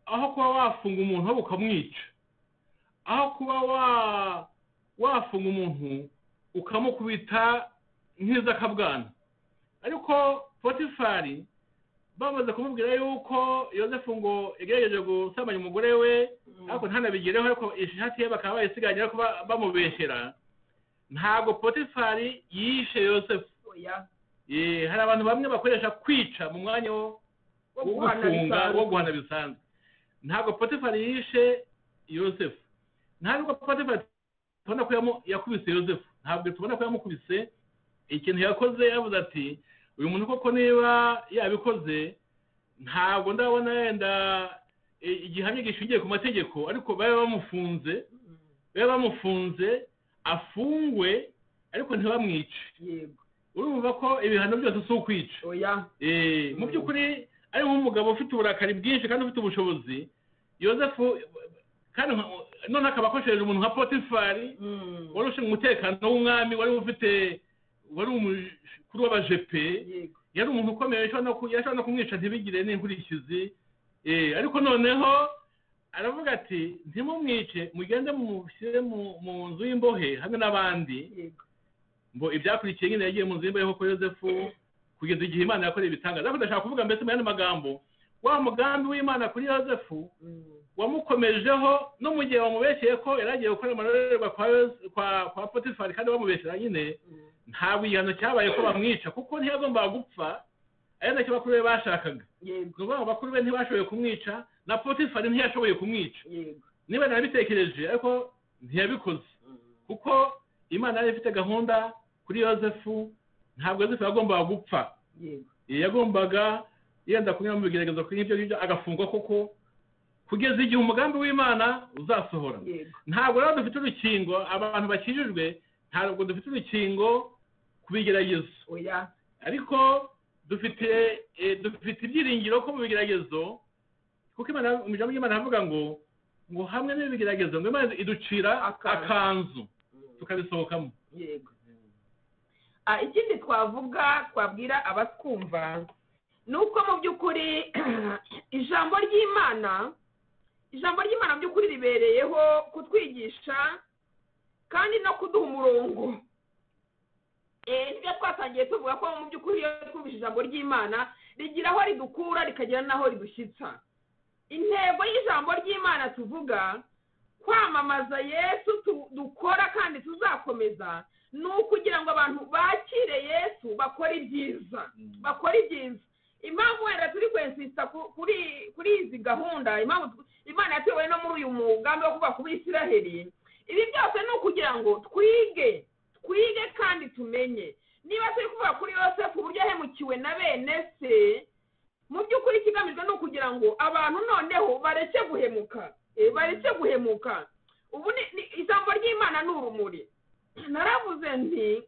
aho kuba wafunga umuntu ahubwo ukamwica, aho kuba wafunga umuntu ukamukubita nk'izakabwana. ariko Potifari bamaze kumubwira yuko Yosefu ngo yagerageje gusambanya umugore we ariko ntanabigereho, ariko ishati ye bakaba bayisiganye ariko bamubeshyera, ntabwo Potifari yishe Yosefu. Hari abantu bamwe bakoresha kwica mu mwanya wo gufunga wo guhana bisanzwe. Ntabwo Potifari yishe Yosefu, ntabwo Potifari tubona ko yakubise Yosefu, ntabwo tubona ko yamukubise. Ikintu yakoze yavuze ati uyu muntu koko niba yabikoze ntabwo ndabona yenda igihamya gishingiye ku mategeko, ariko babe bamufunze afungwe ariko ntibamwice. Urumva ko ibihano byose si ukwica. Mu by'ukuri ari nk'umugabo ufite uburakari bwinshi kandi ufite ubushobozi, Yosefu kandi none akaba akoresheje umuntu nka Potifari wari ushinzwe umutekano w'umwami, wari umukuru w'abajepe, yari umuntu ukomeye, yashobora no kumwica ntibigire n'inkurikizi. Ariko noneho aravuga ati ntimumwice, mugende mushyire mu nzu y'imbohe hamwe n'abandi. Ngo ibyakurikiye nyine yagiye mu nzu y'imbohe koko Yosefu kugeza igihe Imana yakoreye ibitangaza. Ariko ndashaka kuvuga mbese mu yandi magambo, wa mugambi w'Imana kuri Yosefu wamukomejeho no mu gihe wamubeshyeye ko yari agiye gukora amarorerwa kwa Potifari kandi bamubeshyera nyine, ntabwo igihano cyabaye ko bamwica kuko ntiyagombaga gupfa, ari nacyo bakuru be bashakaga. Ni ukuvuga ngo bakuru be ntibashoboye kumwica, na Potifari ntiyashoboye kumwica. Niba narabitekereje ariko ntiyabikoze kuko Imana yari ifite gahunda kuri Yosefu. Ntabwo Yosefu yagombaga gupfa, yagombaga yenda kunyura mu bigeragezo nk'ibyo ngibyo agafungwa koko kugeza igihe umugambi w'Imana uzasohora. Ntabwo rero dufite urukingo, abantu bakijijwe ntabwo dufite urukingo ku bigeragezo, ariko dufite ibyiringiro ko mu bigeragezo, kuko ijambo ry'Imana avuga ngo hamwe n'ibigeragezo ngo Imana iducira akanzu tukabisohokamo. Ikindi twabwira abatwumva ni uko mu by'ukuri ijambo ry'Imana mu by'ukuri ribereyeho kutwigisha kandi no kuduha umurongo. Nibyo twatangiye tuvuga ko mu by'ukuri iyo twumvise ijambo ry'Imana rigira aho ridukura rikagira n'aho ridushyitsa. Intego y'ijambo ry'Imana tuvuga kwamamaza Yesu dukora kandi tuzakomeza, ni ukugira ngo abantu bakire Yesu bakore ibyiza. Impamvu wenda turi kwensista kuri izi gahunda, impamvu Imana yatewe no muri uyu mugambi wo kuva ku Bisiraheli, ibi byose ni ukugira ngo twige kandi tumenye. Niba turi kuvuga kuri Yosefu uburyo yahemukiwe na bene se, mu by'ukuri ikigamijwe ni ukugira ngo abantu noneho bareke guhemuka. Ubu ijambo ry'Imana ni urumuri. Naravuze nti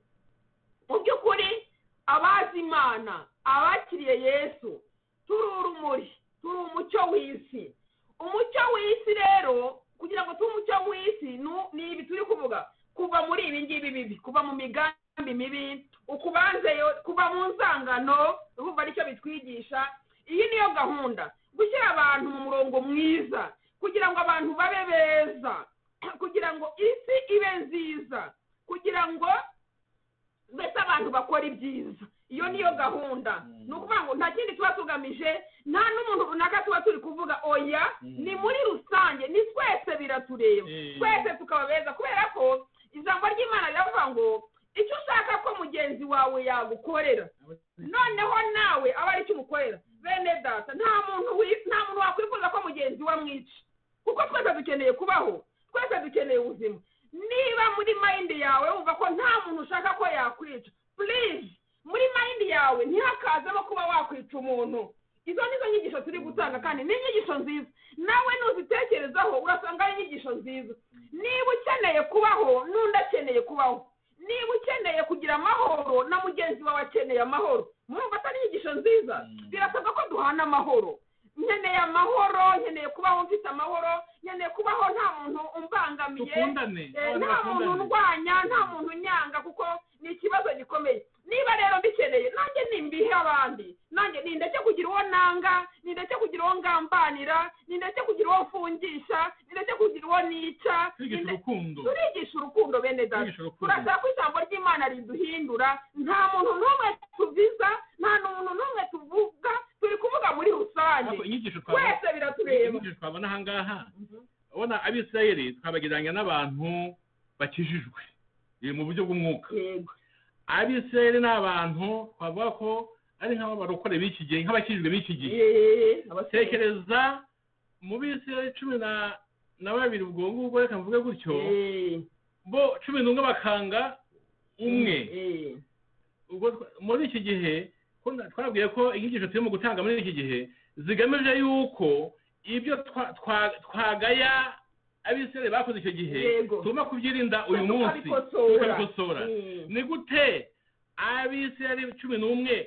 mu by'ukuri abazi Imana, abakiriye Yesu, turi urumuri, turi umucyo w'isi. Umucyo w'isi rero, kugira ngo tube umucyo w'isi ni ibi turi kuvuga, kuva muri ibi ngibi bibi, kuva mu migambi mibi, kuva mu nzangano, urumva aricyo bitwigisha. Iyi niyo gahunda, gushyira abantu mu murongo mwiza, kugira ngo abantu babe beza, kugira ngo isi ibe nziza, kugira ngo mbese abantu bakora ibyiza. Iyo niyo gahunda. Ni ukuvuga ngo nta kindi tuba tugamije, nta n'umuntu runaka tuba turi kuvuga oya, ni muri rusange, ni twese biratureba, twese tukaba beza, kubera ko ijambo ry'Imana riravuga ngo icyo ushaka ko mugenzi wawe yagukorera noneho nawe aba ari cyo umukorera. Bene data, nta muntu wakwifuza ko mugenzi we amwica, kuko twese dukeneye kubaho, twese dukeneye ubuzima. Niba muri mind yawe wumva ko nta muntu ushaka ko yakwica, please muri mind yawe ntihakazemo kuba wakwica umuntu. Izo nizo nyigisho turi gutanga kandi ni inyigisho nziza. Nawe nuzitekerezaho urasanga ari inyigisho nziza. Niba ukeneye kubaho n'undi akeneye kubaho, niba ukeneye kugira amahoro na mugenzi wawe akeneye amahoro, murumva atari inyigisho nziza? Birasabwa ko duhana amahoro. Nkeneye amahoro, nkeneye kubaho mfite amahoro, nkeneye kubaho nta muntu umbangamiye, nta muntu ndwanya, nta muntu nyanga, kuko ni ikibazo gikomeye. Niba rero mbikeneye nanjye turashaka ko ijambo ry'imana riduhindura. Nta muntu n'umwe tuviza, nta muntu n'umwe tuvuga, turi kuvuga muri rusange, twese biratureba. inyigisho twabona aha ngaha ubona abisirayeli twabagereranya n'abantu bakijijwe mu buryo bw'umwuka. Yego. Abisirayeli ni abantu twavuga ko ari nk'abarokore b'iki gihe, nk'abakijijwe b'iki gihe. Tekereza mu bisirayeli 12 ubwo ngubwo, reka mvuge gutyo, bo 11 bakanga umwe. Ubwo muri iki gihe twabwiye ko inyigisho turimo gutanga muri iki gihe zigamije yuko ibyo twagaya abisirayeli bakoze icyo gihe tugomba kubyirinda uyu munsi, tukabikosora. Ni gute abisirayeli 11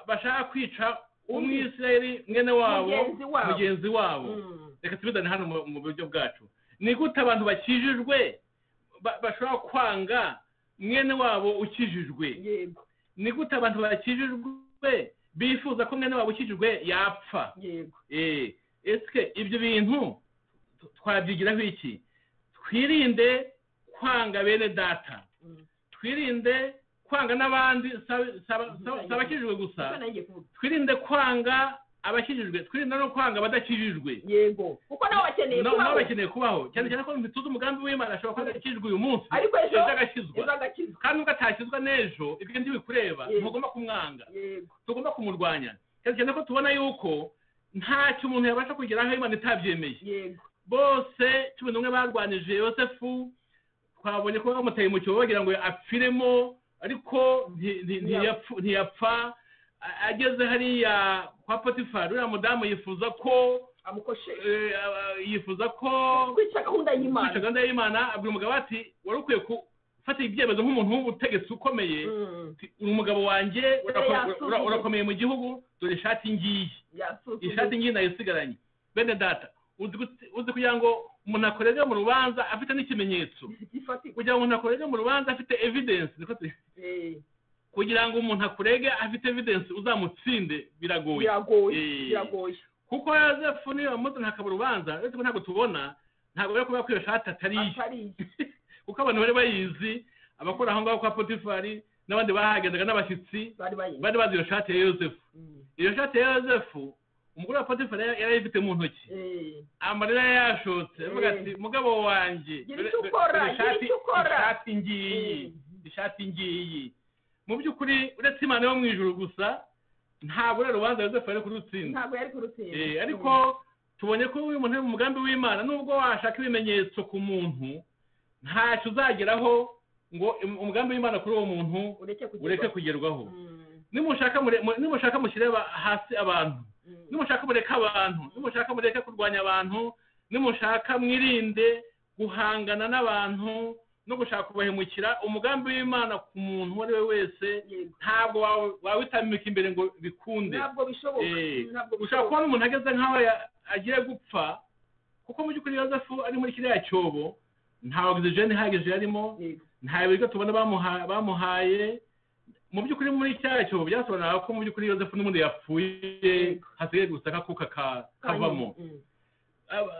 bashaka kwica umwisirayeli mwene wabo, mugenzi wabo? Reka tubizane hano mu buryo bwacu. Ni gute abantu bakijijwe bashobora kwanga mwene wabo ukijijwe? Ni gute abantu bakijijwe bifuza ko mwene wabo ukijijwe yapfa? Ese ibyo bintu twabyigiraho iki? Twirinde kwanga bene data, twirinde kwanga n'abandi sabakijijwe gusa, twirinde kwanga abakijijwe, twirinde no kwanga abadakijijwe. Yego, kuko nabo bakeneye kubaho, cyane cyane ko ntituzi umugambi w'Imana ashobora kuba akijijwe uyu munsi, ariko ejo agakizwa, kandi ubwo atakizwa n'ejo ibyo ntibikureba, ntugomba kumwanga, tugomba kumurwanya, cyane cyane ko tubona yuko ntacyo umuntu yabasha kugeraho Imana itabyemeye. Bose 11 barwanije Yosefu, twabonye ko bamuteye mu cyobo bagira ngo apfiremo, ariko ntiyapfa. Ageze hariya kwa Potifari, uriya mudamu yifuza ko kwica gahunda y'Imana, abwira umugabo ati wari ukwiye gufata ibyemezo nk'umuntu w'ubutegetsi ukomeye. Uri umugabo wanjye, urakomeye mu gihugu, dore ishati ngiyi nayisigaranye. Bene data, uzi kugira ngo umuntu akorere mu rubanza afite n'ikimenyetso, kugira ngo umuntu akorere mu rubanza afite evidence, kugira ngo umuntu akurege afite evidence uzamutsinde biragoye. Kuko Yosefu niyo amuzana akaba urubanza, ariko ntabwo tubona, ntabwo bari kuvuga ko iyo shati atari kuko abantu bari bayizi, abakora aho ngaho kwa Potifari n'abandi bahagendaga n'abashyitsi bari bazi iyo shati ya Yosefu. Iyo shati ya Yosefu umugore wa Potifari yari ayifite mu ntoki, amarira yashotse, avuga ati mugabo wanjye, ishati ngiyi. Mu by'ukuri uretse Imana yo mu ijuru gusa, ntabwo rero urubanza Yosefu yari kurutsinda. Ariko tubonye ko uyu muntu mu mugambi w'Imana, nubwo washaka ibimenyetso ku muntu, ntacyo uzageraho ngo umugambi w'Imana kuri uwo muntu ureke kugerwaho. Nimushaka mushyire hasi abantu, nimushaka mureke abantu, nimushaka mureke kurwanya abantu, nimushaka mwirinde guhangana n'abantu no gushaka kubahemukira. Umugambi w'Imana ku muntu uwo ari we wese ntabwo wawitamika imbere ngo bikunde. Ushobora kubona umuntu ageze nk'aho agiye gupfa, kuko mu by'ukuri Yosefu ari muri kiriya cyobo, nta oxygen ihagije yarimo, nta biryo tubona bamuhaye. Mu by'ukuri muri cya cyobo byasobanuraga ko mu by'ukuri Yosefu n'ubundi yapfuye, hasigaye gusa akuka kavamo.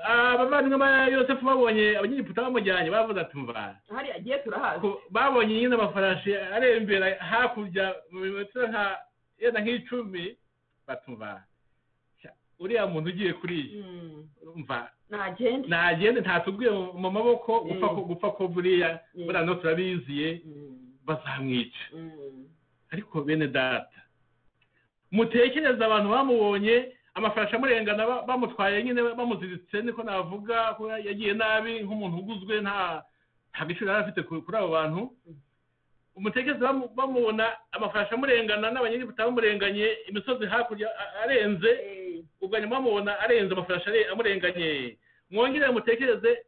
Abavandimwe ba Yosefu babonye abanyegiputa bamujyanye, bavuze ati mva hari agiye turahazi. Babonye nyine amafarashi arembera hakurya mu bimetero nk'icumi, batumva uriya muntu ugiye kuriya, mva nagende ntatubwiye mu maboko gupfa ko buriya no turabiziye bazamwica. Ariko bene data, mutekereza abantu bamubonye amafarashi amurengana, bamutwaye nyine bamuziritse, niko navuga ko yagiye nabi nk'umuntu uguzwe, nta giciro yari afite kuri abo bantu. Umutekereza bamubona amafarashi amurengana n'abanyegiputa bamurenganye, imisozi hakurya arenze, ubwo nyuma bamubona arenze amafarashi amurenganye. Mwongere mutekereze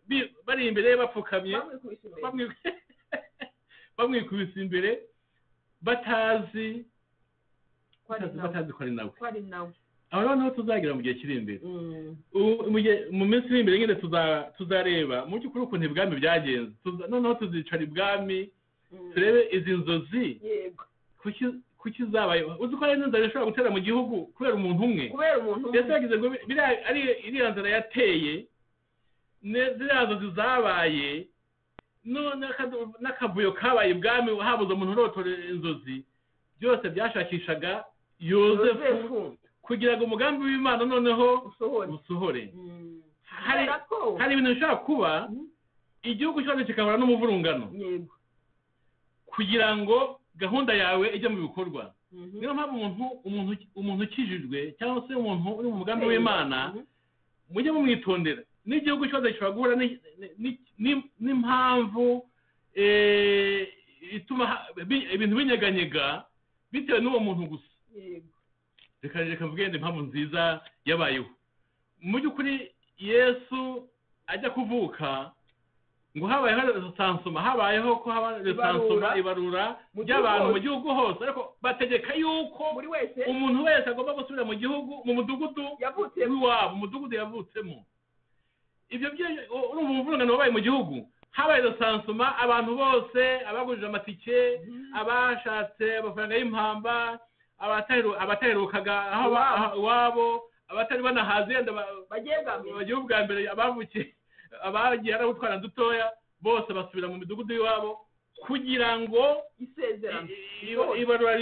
bari imbere bapfukamye, bamwikubise imbere, batazi ko ari nawe. Aho noneho tuzagira mu gihe kiri imbere, mu minsi iri imbere nyine tuzareba mu by'ukuri ukuntu ibwami byagenze. Noneho tuzicara ibwami turebe izi nzozi kuki zabayeho. Uzi ko hari n'inzara ishobora gutera mu gihugu kubera umuntu umwe. Ndetse yagize ngo iriya nzara yateye, ziriya nzozi zabaye, none n'akavuyo kabaye ibwami habuze umuntu urotora inzozi byose byashakishaga yosefu kugira ngo umugambi w'imana noneho usohore. hari ibintu bishobora kuba igihugu cyose kikahura n'umuvurungano kugira ngo gahunda yawe ijye mu bikorwa. niyo mpamvu umuntu ukijijwe cyangwa se umuntu uri mu mugambi w'imana mujye mumwitondera. n'igihugu cyose gishobora guhura n'impamvu ituma ibintu binyeganyega bitewe n'uwo muntu gusa. reka mvuge impamvu nziza yabayeho. mu by'ukuri yesu ajya kuvuka ngo habayeho resansoma, habayeho ko haba resansoma, ibarura ry'abantu mu gihugu hose, ariko bategeka yuko umuntu wese agomba gusubira mu gihugu, mu mudugudu w'iwabo, umudugudu yavutsemo. ibyo urumva umuvurungano wabaye mu gihugu. habaye resansoma, abantu bose, abagurije amatike, abashatse amafaranga y'impamba, abataherukaga aho iwabo, abatari banahazi yenda bagiye ubwa mbere, abavukiye, abagiye ari utwana dutoya, bose basubira mu midugudu y'iwabo kugira ngo ibarura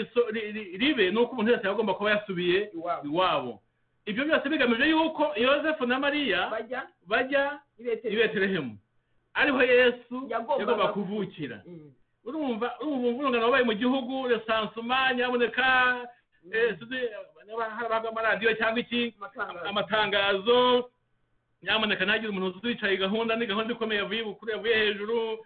ribe nuko umuntu wese agomba kuba yasubiye iwabo. ibyo byose bigamije yuko Yosefu na Mariya bajya i Betelehemu, ariho Yesu yagomba kuvukira. urumva umuvurungano wabaye mu gihugu, resansoma, nyaboneka habaga amaradiyo cyangwa iki, amatangazo, nyamuneka ntagire umuntu uzicaye gahunda, ni gahunda ikomeye yavuye hejuru,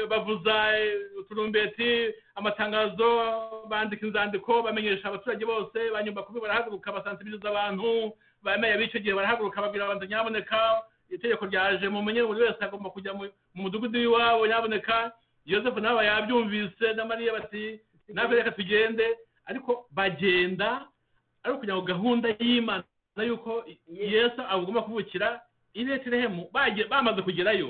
bavuza uturumbeti, amatangazo, bandika inzandiko, bamenyesha abaturage bose, banyumva kubi barahaguruka, basansibiriza abantu, bamenya b'icyo gihe barahaguruka babwira abantu nyamuneka itegeko ryaje, mumenye buri wese agomba kujya mu mudugudu w'iwabo, nyamuneka. Yosefu nawe yabyumvise na Mariya bati natwe reka tugende, ariko bagenda ari ukugira ngo gahunda y'Imana yuko Yesu agomba kuvukira i Betelehemu bamaze kugerayo.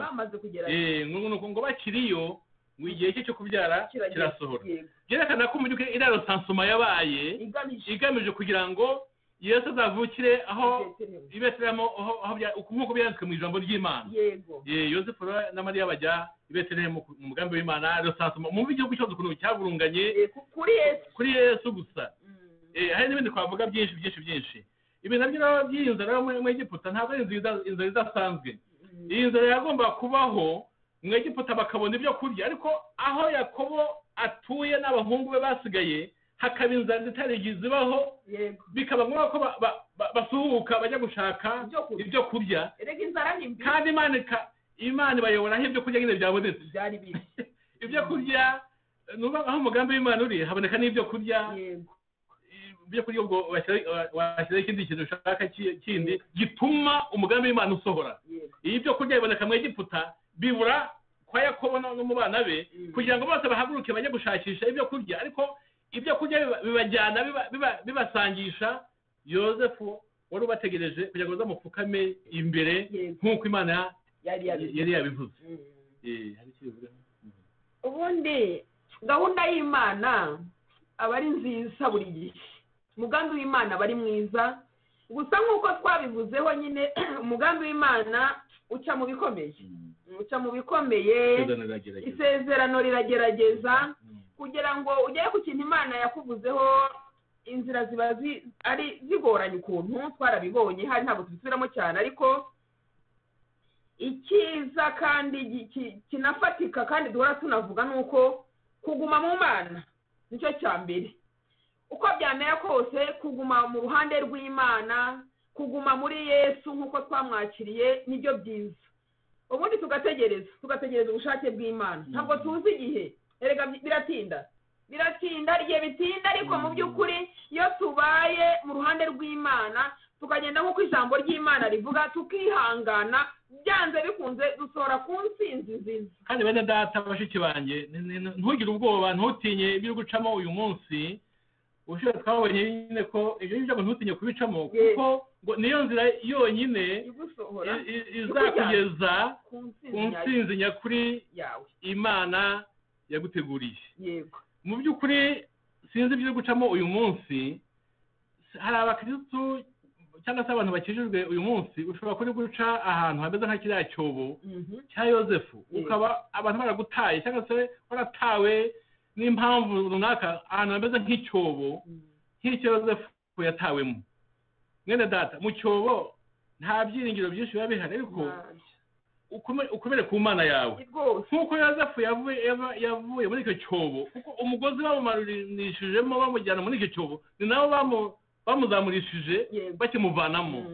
ngo bakiriyo ngo igihe cye cyo kubyara kirasohora. byerekana ko mu by'ukuri iriya resansoma yabaye igamije kugira ngo Yesu azavukire aho i Betelehemu, nk'uko byanditswe mu ijambo ry'Imana. Yosefu na Mariya bajya i Betelehemu mu mugambi w'Imana. resansoma mu igihugu cyose ukuntu cyavurunganye kuri Yesu gusa. hari n'ibindi twavuga byinshi. ibintu nabyo by'iyi nzara mu Egiputa ntabwo ari inzara idasanzwe. iyi nzara yagomba kubaho mu Egiputa, bakabona ibyo kurya, ariko aho Yakobo atuye n'abahungu be basigaye hakaba inzara zitarigize ibaho, bikaba ngombwa ko basuhuka bajya gushaka ibyo kurya, kandi Imana ibayoboraho ibyo kurya nyine byabonetse. ibyo kurya aho umugambi w'Imana uri haboneka n'ibyo kurya. ibyo kurya ubwo washyiraho ikindi kintu ushaka kindi gituma umugambi w'Imana usohora. ibyo kurya biboneka mu Egiputa, bibura kwa Yakobo no mu bana be, kugira ngo bose bahaguruke bajye gushakisha ibyo kurya, ariko ibyo kurya bibajyana bibasangisha Yosefu wari ubategereje kugira ngo bazamupfukame imbere nk'uko Imana yari yabivuze. ubundi gahunda y'Imana aba ari nziza buri gihe, umugambi w'Imana aba ari mwiza, gusa nk'uko twabivuzeho nyine umugambi w'Imana uca mu bikomeye, isezerano riragerageza kugira ngo ugere ku kintu Imana yakuvuzeho. inzira ziba ari zigoranye ukuntu twarabibonye, hari ntabwo tubisubiramo cyane, ariko icyiza kandi kinafatika kandi duhora tunavuga ni uko kuguma mu Mana nicyo cya mbere. uko byamera kose kuguma mu ruhande rw'Imana, kuguma muri Yesu nk'uko twamwakiriye nibyo byiza. ubundi tugategereza ubushake bw'Imana. ntabwo tuzi igihe, erega biratinda igihe bitinda, ariko mu by'ukuri iyo tubaye mu ruhande rw'Imana tukagenda nk'uko ijambo ry'Imana rivuga, tukihangana, byanze bikunze dusohora ku ntsinzi nziza. kandi bene data bashiki banjye, ntugire ubwoba, ntutinye ibyo gucamo uyu munsi. ubushobozi twabonye nyine ko ibyo ngibyo ntutinye kubicamo, kuko ngo niyo nzira yonyine izakugeza ku ntsinzi nyakuri Imana yaguteguriye. mu by'ukuri sinzi ibyo gucamo uyu munsi. hari abakirisitu cyangwa se abantu bakijijwe uyu munsi ushobora kuri guca ahantu hameze nka kiriya cyobo cya yosefu ukaba abantu baragutaye cyangwa se waratawe n'impamvu runaka ahantu hameze nk'icyobo nk'icyo yosefu yatawemo. Mwene data mu cyobo nta byiringiro byinshi biba bihari, ariko ukomere ku mana yawe nk'uko yosefu yavuye muri icyo cyobo, kuko umugozi bamumarishijemo bamujyana muri icyo cyobo ni nabo bamuzamurishije bakimuvanamo.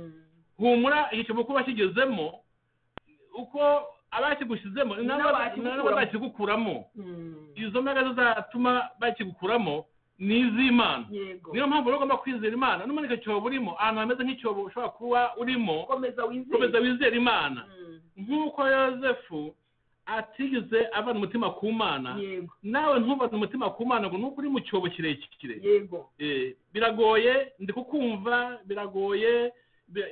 Humura icyo cyobo kuba kigezemo uko abakigushyizemo ni nabo bakigukuramo. Izo mbaraga zizatuma bakigukuramo ni iz'Imana. Niyo mpamvu rero ugomba kwizera Imana. No muri icyo cyobo urimo, ahantu hameze nk'icyobo ushobora kuba urimo, komeza wizera Imana. Nk'uko yosefu atigeze avana umutima ku Mana, nawe ntuvane umutima ku Mana ngo nuko uri mu cyobo kirekire. Biragoye, ndi kukumva, biragoye,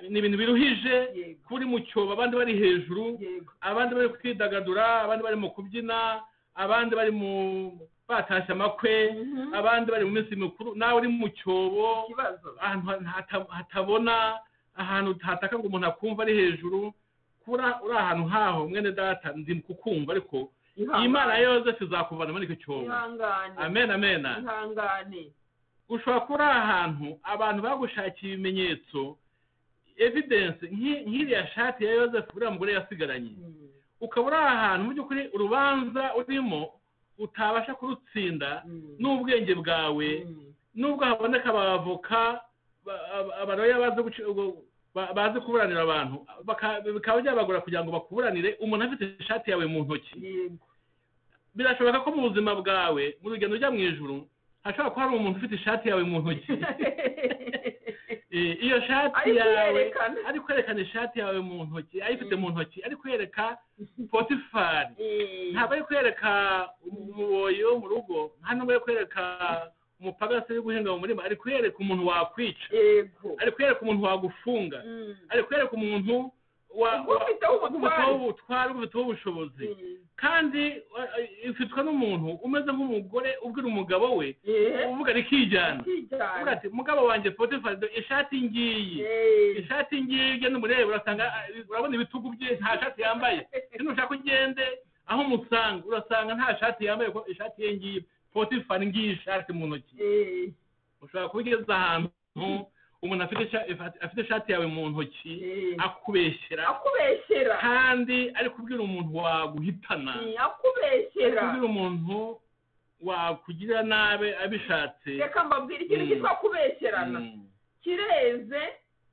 ni ibintu biruhije kuri mu cyobo, abandi bari hejuru, abandi bari kwidagadura, abandi bari mu kubyina, abandi bari mu batashye amakwe, abandi bari mu minsi mikuru, nawe uri mu cyobo ahantu hatabona, ahantu hataka ngo umuntu akumva ari hejuru. Uri ahantu haho mwene data ndi kukumva, ariko Imana Yosefu izakuvana muri icyo cyobo. Amen, amen. Ushobora kuba uri ahantu abantu bagushakiye ibimenyetso, evidence nk'iriya shati ya Yosefu uriya mugore yasigaranye, ukaba uri ahantu mu by'ukuri urubanza urimo utabasha kurutsinda n'ubwenge bwawe, nubwo haboneka abavoka abaroya bazi kuburanira abantu, bikaba byabagora kugira ngo bakuburanire umuntu afite ishati yawe mu ntoki. Birashoboka ko mu buzima bwawe mu rugendo ujya mu ijuru hashobora kuba hari umuntu ufite ishati yawe mu ntoki. Iyo shati yawe ari kwerekana ishati yawe mu ntoki, ayifite mu ntoki, ari kwereka Potifari, ntabwo ari kwereka umuboyi wo mu rugo, nta nubwo ari kwereka umupagasi uri guhinga mu murima, ari kwereka umuntu wakwica, ari kwereka umuntu wagufunga, ari kwereka umuntu ubutwara, ubufiteho ubushobozi. Kandi ifitwe n'umuntu umeze nk'umugore ubwira umugabo we, uvuga rikijyana, uvuga ati mugabo wanjye Potifari, ishati ngiyi ugenda umurebe urabona ibitugu bye, nta shati yambaye. Nushaka ugende aho umusanga urasanga nta shati yambaye, ko ishati ye ngiyi Potifari ngiyi ishati mu ntoki. Ushobora kubigeza ahantu umuntu afite ishati yawe mu ntoki akubeshyera, kandi ari kubwira umuntu waguhitana, ari kubwira umuntu wakugirira nabi abishatse. Reka mbabwire ikintu cyitwa kubeshyerana, kireze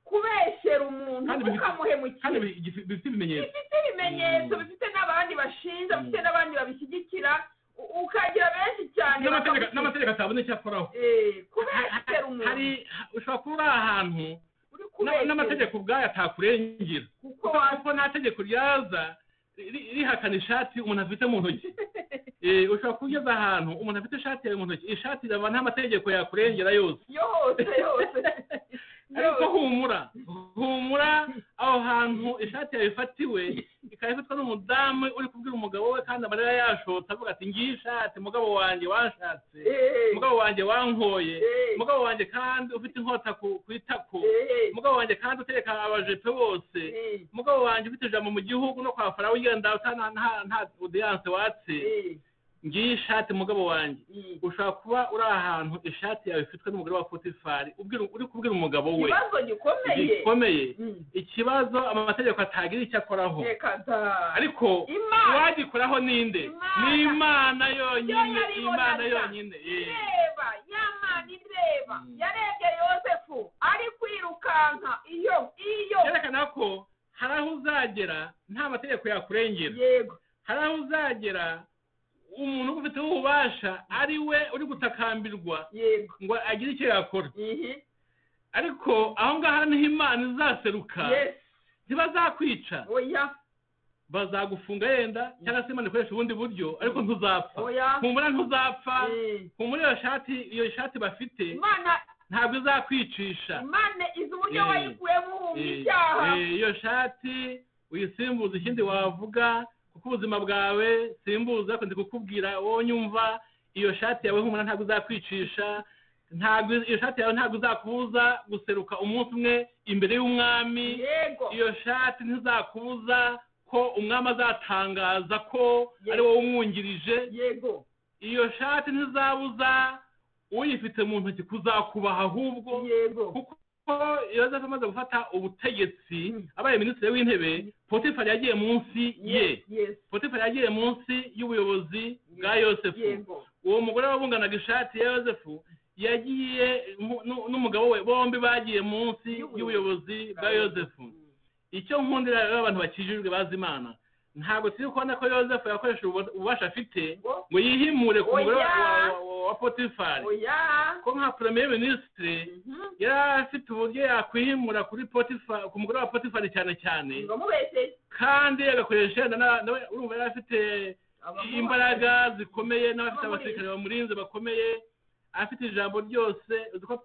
kubeshyera umuntu ukamuhemukira, kandi bifite ibimenyetso, bifite n'abandi bashinja, bifite n'abandi babishyigikira, ukagira benshi cyane n'amategeko atabona icyo akoraho. Kubeshyera umuntu ushobora kuba uri ahantu n'amategeko ubwayo atakurengera, kuko nta tegeko ryaza rihakana ishati umuntu afite mu ntoki. Ushobora kugeza ahantu umuntu afite ishati yawe mu ntoki, ishati iraba nta mategeko yakurengera yose. Ariko humura aho hantu ishati yawe ifatiwe, ikaba ifatwa n'umudamu uri kubwira umugabo we, kandi amarira yashotse avuga ati ngiyi ishati mugabo wanjye wanshatse, mugabo wanjye wankoye, mugabo wanjye kandi ufite inkota ku itako, mugabo wanjye kandi utereka abajepe bose, mugabo wanjye ufite ijambo mu gihugu no kwa Farawo ugenda nta audience watse, ngiyi ishati mugabo wanjye. Ushobora kuba uri ahantu ishati yawe ifitwe n'umugore wa Potifari, uri kubwira umugabo we gikomeye, ikibazo amategeko atagira icyo akoraho, ariko uwagikoraho ninde? Ni Imana yonyine. Imana yonyine yarebye Yosefu ari kwirukanka, iyo yerekana ko hari aho uzagera nta mategeko yakurengera, hari aho uzagera umuntu ufite ububasha ari we uri gutakambirwa ngo agire icyo yakora. Ariko aho ngaho niho Imana izaseruka, ntibazakwica, bazagufunga yenda, cyangwa se Imana ikoresha ubundi buryo, ariko ntuzapfa. Humura ntuzapfa. Humura iyo shati bafite ntabwo izakwicisha. Imana izi uburyo wayikuyemo icyaha. Iyo shati uyisimbuza ikindi wavuga, kuko ubuzima bwawe simbuza, ariko ndi kukubwira wowe nyumva, iyo shati yawe humura ntabwo izakwicisha, ntabwo iyo shati yawe ntabwo izakubuza guseruka umunsi umwe imbere y'umwami. yego iyo shati ntizakubuza ko umwami azatangaza ko ari wowe umwungirije. yego iyo shati ntizabuza uyifite mu ntoki kuzakubaha, ahubwo yego kuko Yozefu amaze gufata ubutegetsi abaye minisitiri w'intebe, Potifari yagiye munsi ye. yes Potifari yagiye munsi y'ubuyobozi bwa Yosefu. yego uwo mugore wabunganaga ishati ya Yozefu yagiye n'umugabo we, bombi bagiye munsi y'ubuyobozi bwa Yozefu. icyo nkundira rero abantu bakijijwe bazi Imana, ntabwo turi kubona ko Yozefu yakoresha ububasha afite ngo yihimure ku mugore wa Potifari. oya ko nka premier ministre yari afite uburyo yakwihimura kuri Potifari, ku mugore wa Potifari cyane cyane, ngamubeshye kandi agakoresha nawe urumva yari afite imbaraga zikomeye, n'abafite abasirikare bamurinze bakomeye, afite ijambo ryose. uko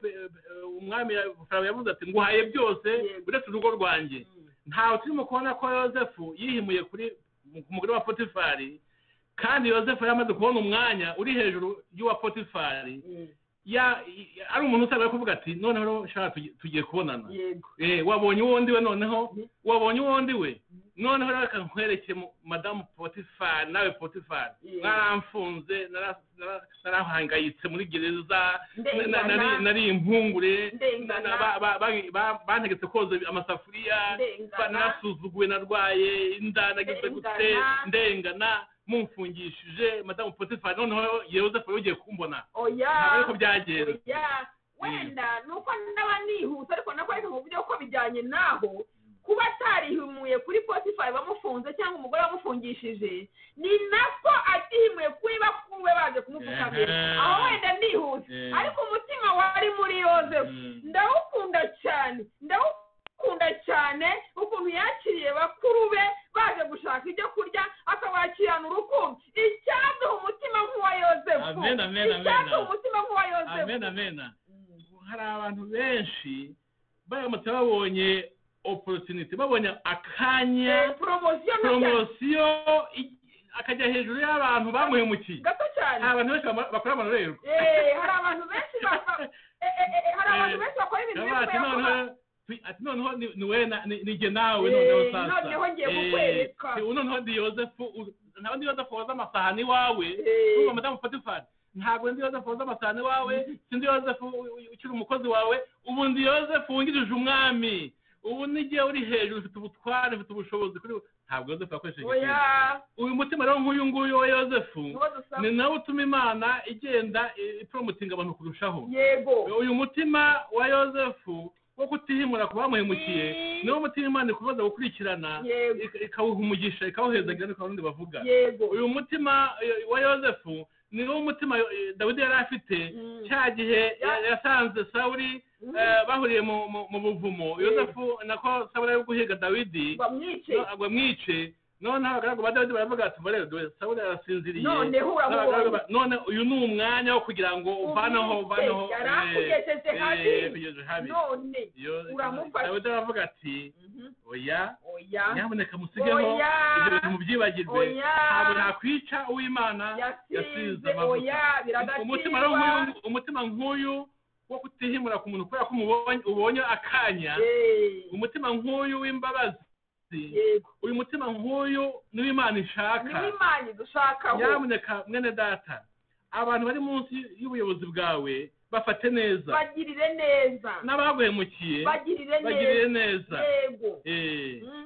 umwami Farawo yavuze ati nguhaye byose uretse urugo rwanjye. ntawe turimo kubona ko Yozefu yihimuye ku mugore wa Potifari, kandi Yozefu yamaze kubona umwanya uri hejuru y'uwa Potifari. ari umuntu usabwa kuvuga ati noneho shaka tugiye kubonana. wabonye uwundi we, noneho wabonye uwundi we, noneho reka nkwereke madamu Potifari, nawe Potifari mwaramfunze, narahangayitse muri gereza, nari impungure, bantegetse koza amasafuriya, narasuzuguwe, narwaye inda, nagize gute, ndengana, mumfungishije madamu Potifari, noneho Yozefu ugiye kumbona. oya ariko byagenze wenda nuko ndaba nihuse, ariko nakwereka mu buryo ko bijyanye naho kuba atarihimuye kuri Potifari bamufunze cyangwa umugore wamufungishije, ni nako atihimuye kuri bakuru be baje kumupfukamira. aho wenda nihuse, ariko umutima wari muri Yozefu ndawukunda cyane ukuntu yakiriye bakuru be baje gushaka ibyo kurya, akabakirana urukundo. icyaduha umutima nk'uwa Yozefu, icyaduha umutima nk'uwa Yozefu. amen. hari abantu benshi baramutse babonye opportunity, babonye akanya, promosiyo akajya hejuru y'abantu bamuhemukiye. gato cyane. hari abantu benshi bakora amarorerwa. hari abantu benshi bakora ibintu bimwe. ati noneho nige nawe, noneho sasa noneho ngiye kukwereka, noneho ndi Yozefu, ntabwo ndi Yozefu woza amasahani iwawe, urumva madamu Potifari, ntabwo ndi Yozefu woza amasahani iwawe, sindi Yozefu ukiri umukozi wawe, ubu ndi Yozefu wungirije umwami, ubu nigiye uri hejuru, ufite ubutware, ufite ubushobozi kuri ntabwo Yozefu yakoresheje ikintu. uyu mutima rero nk'uyu nguyu wa Yozefu ni nawe utuma Imana igenda ipromotinga abantu kurushaho. uyu mutima wa Yozefu wo kutihimura ku bamuhemukiye niwo mutima Imana ikubaza gukurikirana, ikawuha umugisha, ikawuhezagira, niko abarundi bavuga. uyu mutima wa Yozefu niwo mutima Dawidi yari afite cya gihe yasanze Sawuli bahuriye mu buvumo. Yozefu nako Sawuli ari guhiga Dawidi ngo amwice, noneho abagaragu ba Dawidi baravuga ati rero Sawuli arasinziriye, none uyu ni umwanya wo kugira ngo uvaneho yarakugejeje habi, none uramufasha. Dawidi aravuga ati oya, nyamuneka musigeho ibyo bintu mubyibagirwe, ntabwo nakwica uw'Imana yasize amavuta. umutima nk'uyu wo kutihimura ku muntu kubera ko ubonye akanya, umutima nk'uyu w'imbabazi, uyu mutima nk'uyu niwo Imana ishaka. nyamuneka mwene data, abantu bari munsi y'ubuyobozi bwawe bafate neza, bagirire neza, n'abaguhemukiye bagirire neza,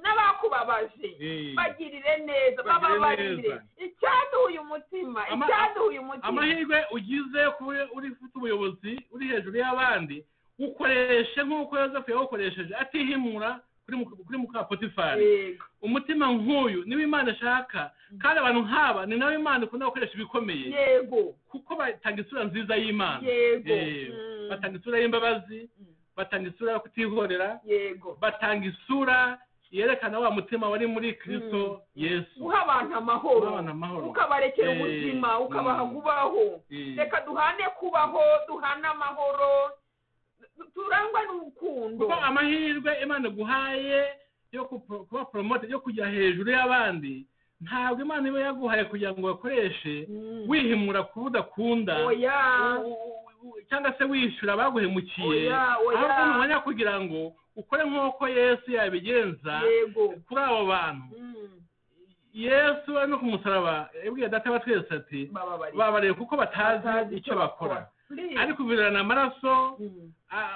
n'abakubabaje bagirire neza, bababarire. icyaduha uyu mutima, amahirwe ugize kuba uri ufite ubuyobozi uri hejuru y'abandi, ukoreshe nk'uko Yozefu yawukoresheje atihimura kuri muka Potifari. umutima nk'uyu niwo Imana ishaka, kandi abantu nk'aba ni nawe Imana ikunda gukoresha ibikomeye, kuko batanga isura nziza y'Imana. batanga isura y'imbabazi, batanga isura yo kutihorera, batanga isura yerekana wa mutima wari muri Kristo Yesu. uha abantu amahoro, ukabarekera ubuzima, ukabaha kubaho. reka duhane kubaho, duhane amahoro, turangwa n'urukundo. kuko amahirwe Imana guhaye yo kuba promote, yo kujya hejuru y'abandi, ntabwo Imana iba yaguhaye kugira ngo bakoreshe wihimura ku budakunda, cyangwa se wishyura abaguhemukiye Oya, oya. ahubwo ni umwanya wo kugira ngo ukore nk'uko Yesu yabigenza yego kuri abo bantu. Yesu ari no ku musaraba yabwiye data wa twese ati babariye kuko batazi icyo bakora. Ariko birana amaraso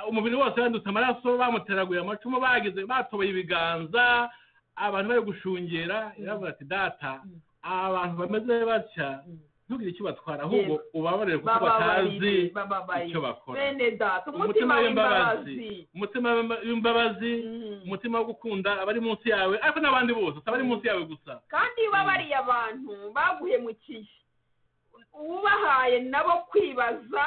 umubiri wose wandutse amaraso, bamuteraguye amacumu, batoboye ibiganza, abantu bari gushungera. Yaravuga ati data, abantu bameze batya ntugire icyo batwara, ahubwo ubabarire kuko batazi icyo bakora. bene data, umutima w'imbabazi, umutima wo gukunda abari munsi yawe, ariko n'abandi bose abari munsi yawe gusa. kandi iyo ubabariye abantu baguhemukiye, ubahaye nabo kwibaza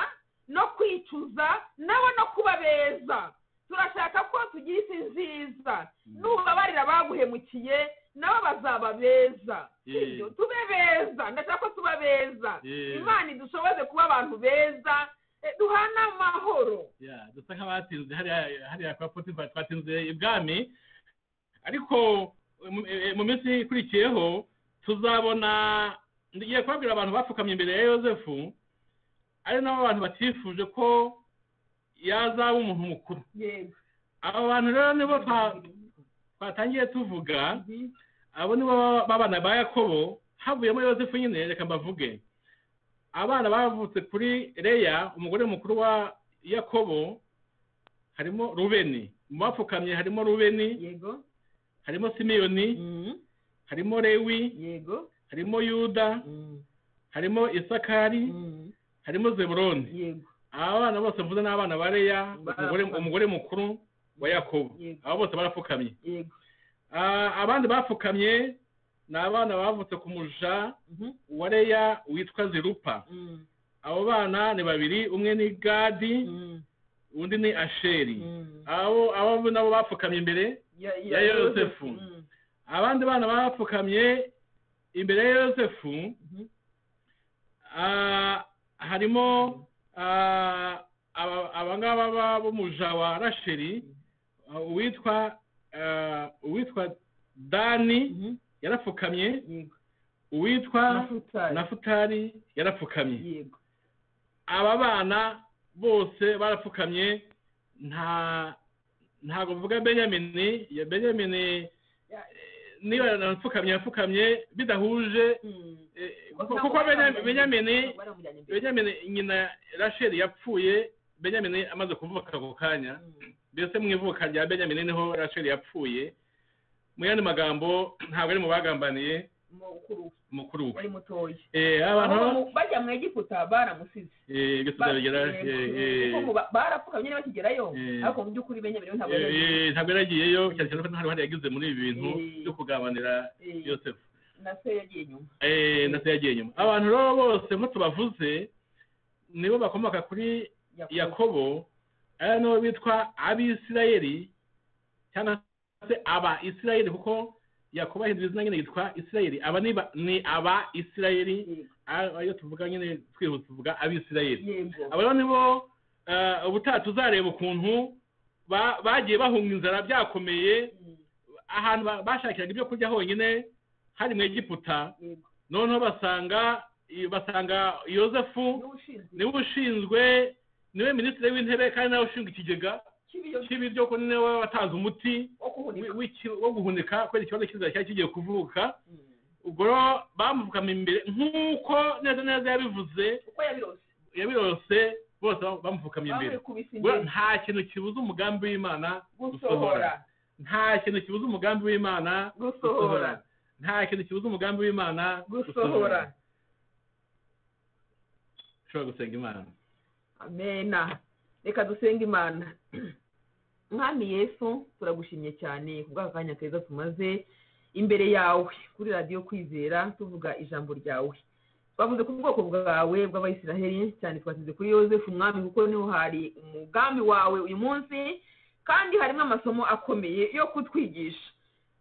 no kwicuza, nabo no kuba beza. Turashaka ko tugira isi nziza, nubabarira baguhemukiye nabo bazaba beza. Sibyo, tube beza, ndashaka ko tuba beza. Imana idushoboze kuba abantu beza, duhana amahoro. Dusa nk'abatinze hariya kwa Potifa, twatinze ibwami, ariko mu minsi ikurikiyeho tuzabona, ngiye kubabwira abantu bapfukamye imbere ya Yosefu, ari nabo abantu batifuje ko yazaba umuntu mukuru. Abo bantu rero nibo twatangiye tuvuga, abo nibo babana ba Yakobo, havuyemo Yosefu nyine. Reka mbavuge abana bavutse kuri Leya, umugore mukuru wa Yakobo. Harimo Rubeni, mu bapfukamye harimo Rubeni, harimo Simiyoni, harimo Lewi, harimo Yuda, harimo Isakari, harimo Zebuloni. Aba bana bose mvuze n'abana ba Leya, umugore mukuru wa Yakobo. Abo bose barapfukamye. Abandi bapfukamye ni abana bavutse ku muja wa Leya witwa Zirupa. Abo bana ni babiri, umwe ni Gadi, undi ni Asheri. Abo nabo bapfukamye imbere ya Yosefu. Abandi bana bapfukamye imbere ya Yosefu harimo abangaba b'umuja wa Rasheli, uwitwa Dani yarapfukamye, uwitwa Nafutali yarapfukamye. Aba bana bose barapfukamye. Ntago mvuga Benyamini. Benyamini niba yapfukamye bidahuje, kuko Benyamini nyina Rasheli yapfuye, Benyamini amaze kuvuka ako kanya. Mbese mu ivuka rya Benyamini niho Rasheli yapfuye. Mu yandi magambo, ntabwo ari mu bagambaniye mukuru we. Abantu bajya mu Egiputa baramusize. Barapfukamye bakigerayo, ariko mu by'ukuri Benyamini ntabwo yaragiyeyo, cyane cyane ko nta ruhare yagize muri ibi bintu byo kugabanira Yosefu. Na se yagiye nyuma. Abantu rero bose nk'uko tubavuze nibo bakomoka kuri Yakobo, ari nabo bitwa Abisirayeli cyangwa se aba Isirayeli, kuko Yakobo ahindura izina nyine yitwa Isirayeli. Aba ni aba Isirayeli, ayo tuvuga nyine twihuse tuvuga Abisirayeli. Aba rero nibo ubutaha tuzareba ukuntu bagiye bahunga inzara byakomeye, ahantu bashakiraga ibyo kurya honyine hari mu Egiputa. Noneho basanga Yosefu niwe ushinzwe, niwe minisitiri w'intebe, kandi nawe ushinzwe ikigega cy'ibiryo, ko niwe watanze umuti wo guhunika kubera ikibazo cy'inzara cyari kigiye kuvuka. Ubwo rero bamuvugamo imbere nk'uko neza yabivuze, yabirose, bose bamuvugamo imbere. Nta kintu kibuza umugambi w'Imana gusohora. Nta kintu kibuza umugambi w'Imana gusohora. Nta kintu kibuza umugambi w'Imana gusohora. Ushobora gusenga Imana. Amena. Reka dusenga Imana. Mwami Yesu, turagushimye cyane kubwa kanya keza tumaze imbere yawe kuri Radio Kwizera tuvuga ijambo ryawe. Bavuze ku bwoko bwawe bw'Abayisiraheli, cyane twasize kuri Yosefu Mwami, kuko niho hari umugambi wawe uyu munsi, kandi harimo amasomo akomeye yo kutwigisha.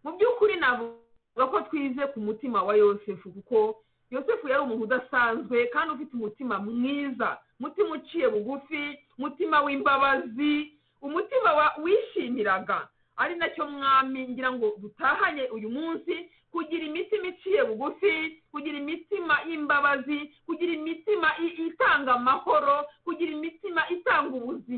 Mu by'ukuri navuga ko twize ku mutima wa Yosefu, kuko Yosefu yari umuntu udasanzwe kandi ufite umutima mwiza, umutima uciye bugufi, umutima w'imbabazi, umutima wishimiraga. Ari nacyo Mwami ngira ngo dutahanye uyu munsi, kugira imitima iciye bugufi, kugira imitima y'imbabazi, kugira imitima itanga amahoro, kugira imitima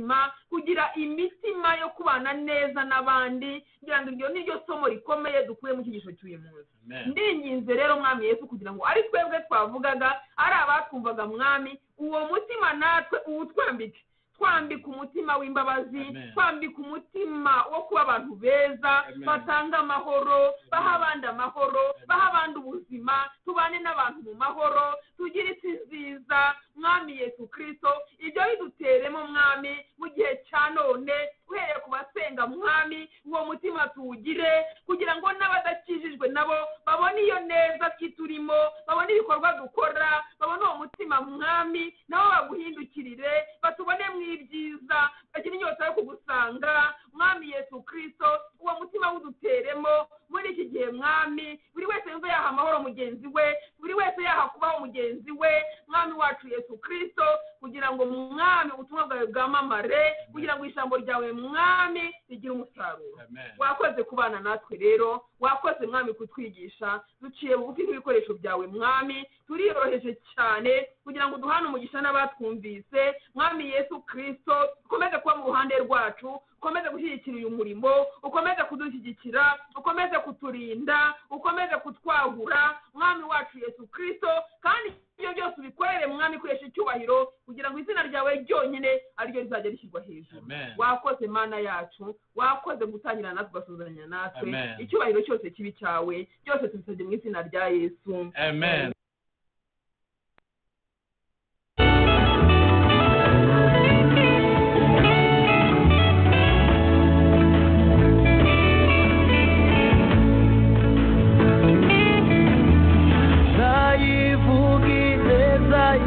ubuzima, kugira imitima yo kubana neza n'abandi, kugira ngo iryo ni ryo somo rikomeye dukuye mu cyigisho cy'uyu munsi. Ndinginze rero mwami Yesu kugira ngo ari twebwe twavugaga, ari abatwumvaga mwami, uwo mutima natwe uwutwambike, twambika umutima w'imbabazi, twambika umutima wo kuba abantu beza, batanga amahoro, baha abandi amahoro, baha abandi ubuzima, tubane n'abantu mu mahoro, tugire isi nziza mwami Yesu Kristo. Ibyo biduteremo mwami mu gihe cya none, uhereye ku basenga mwami, uwo mutima tuwugire, kugira ngo n'abadakijijwe nabo babone iyo neza kiturimo, babone ibikorwa dukora, babone uwo mutima mwami, nabo baguhindukirire, batubone ibyiza, bagira inyota yo kugusanga mwami Yesu Kristo. Uwo mutima uduteremo muri iki gihe mwami, buri wese yumve yaha amahoro mugenzi we, buri wese yaha kubaho mugenzi we mwami wacu Yesu Kristo, kugira ngo mwami ubutumwa bwawe bwamamare, kugira ngo ijambo ryawe mwami rigire umusaruro. Wakoze kubana natwe rero, wakoze mwami kutwigisha, duciye bugufi n'ibikoresho byawe mwami, turiyoroheje cyane kugira ngo duhane umugisha n'abatwumvise mwami Yesu Kristo. Ukomeze kuba mu ruhande rwacu, ukomeze gushyigikira uyu murimo, ukomeze kudushyigikira, ukomeze kuturinda, ukomeze kutwagura mwami wacu Yesu Kristo, kandi ibyo byose ubikorere mwami kwesha icyubahiro, kugira ngo izina ryawe ryonyine ariryo rizajya rishyirwa hejuru. Wakoze mana yacu, wakoze gutangira natwe ugasuzanya natwe, icyubahiro cyose kibi cyawe, byose tubisabye mu izina rya Yesu. Amen.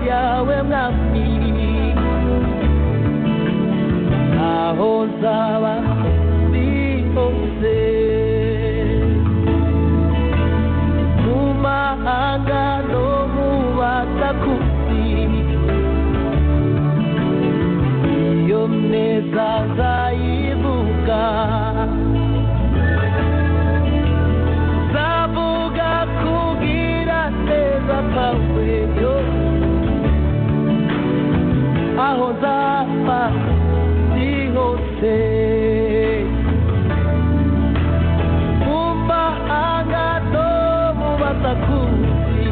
yawe mwami, aho nzaba ndi hose, mu mahanga no mu batakuzi, iyo neza nzayivuga, nzavuga kugira neza kwawe aho nzaba ndi hose, mu mahanga no mu batakuzi,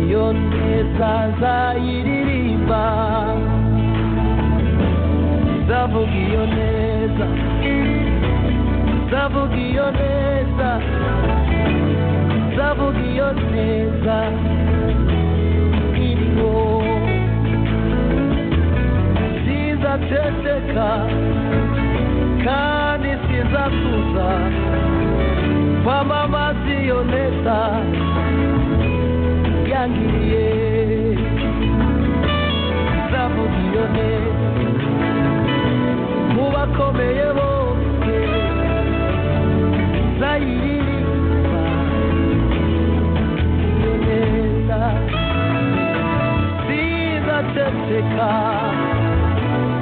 iyo neza nzayiririmba, nzavuga iyo neza, nzavuga iyo neza, nzavuga iyo neza iriho, sizaceceka kandi sizatuza kwamamaza iyo neza yangiriye, nzavuga iyo neza mu bakomeye bose, nzayiririmba iyo neza, sizaceceka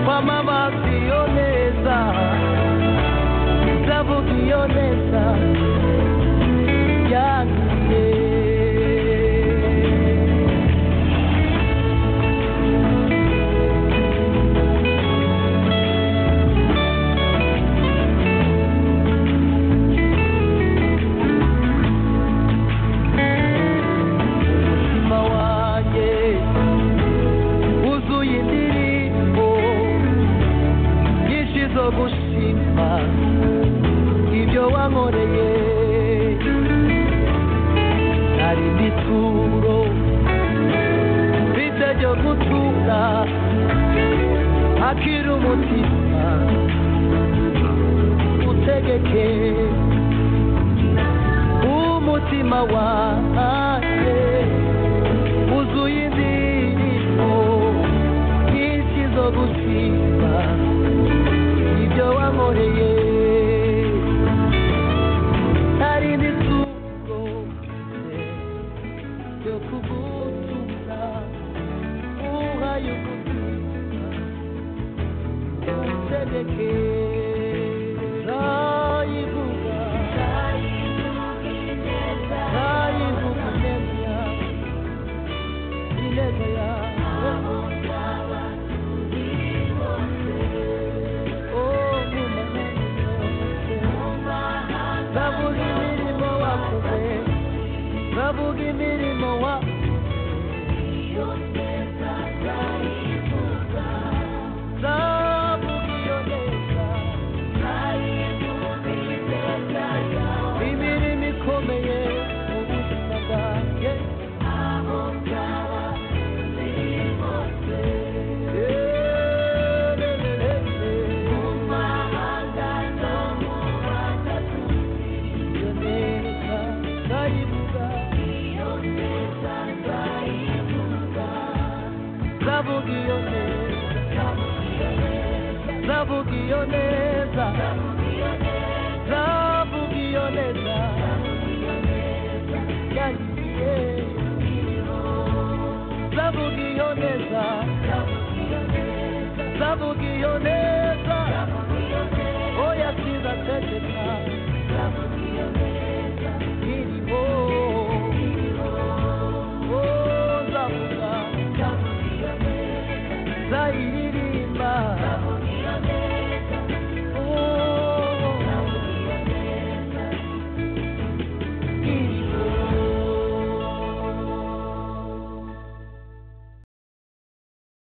kwamamaza iyo neza, nzavuga iyo neza yangiriye. Gushima ibyo wankoreye, hari n'ituro mfite ryo gutura, akira umutima utegeke umutima wanjye, wuzuye indirimbo nyinshi zo gushima ibyo wankoreye, hari n'ituro ryo kugutura, uhaye umutima utegeke, nzayivuga, nzayivuga ineza yawe, zavuga iyo neza, zavuga iyo neza, zavuga iyo neza, yangiye zavuga iyo neza, zavuga iyo neza.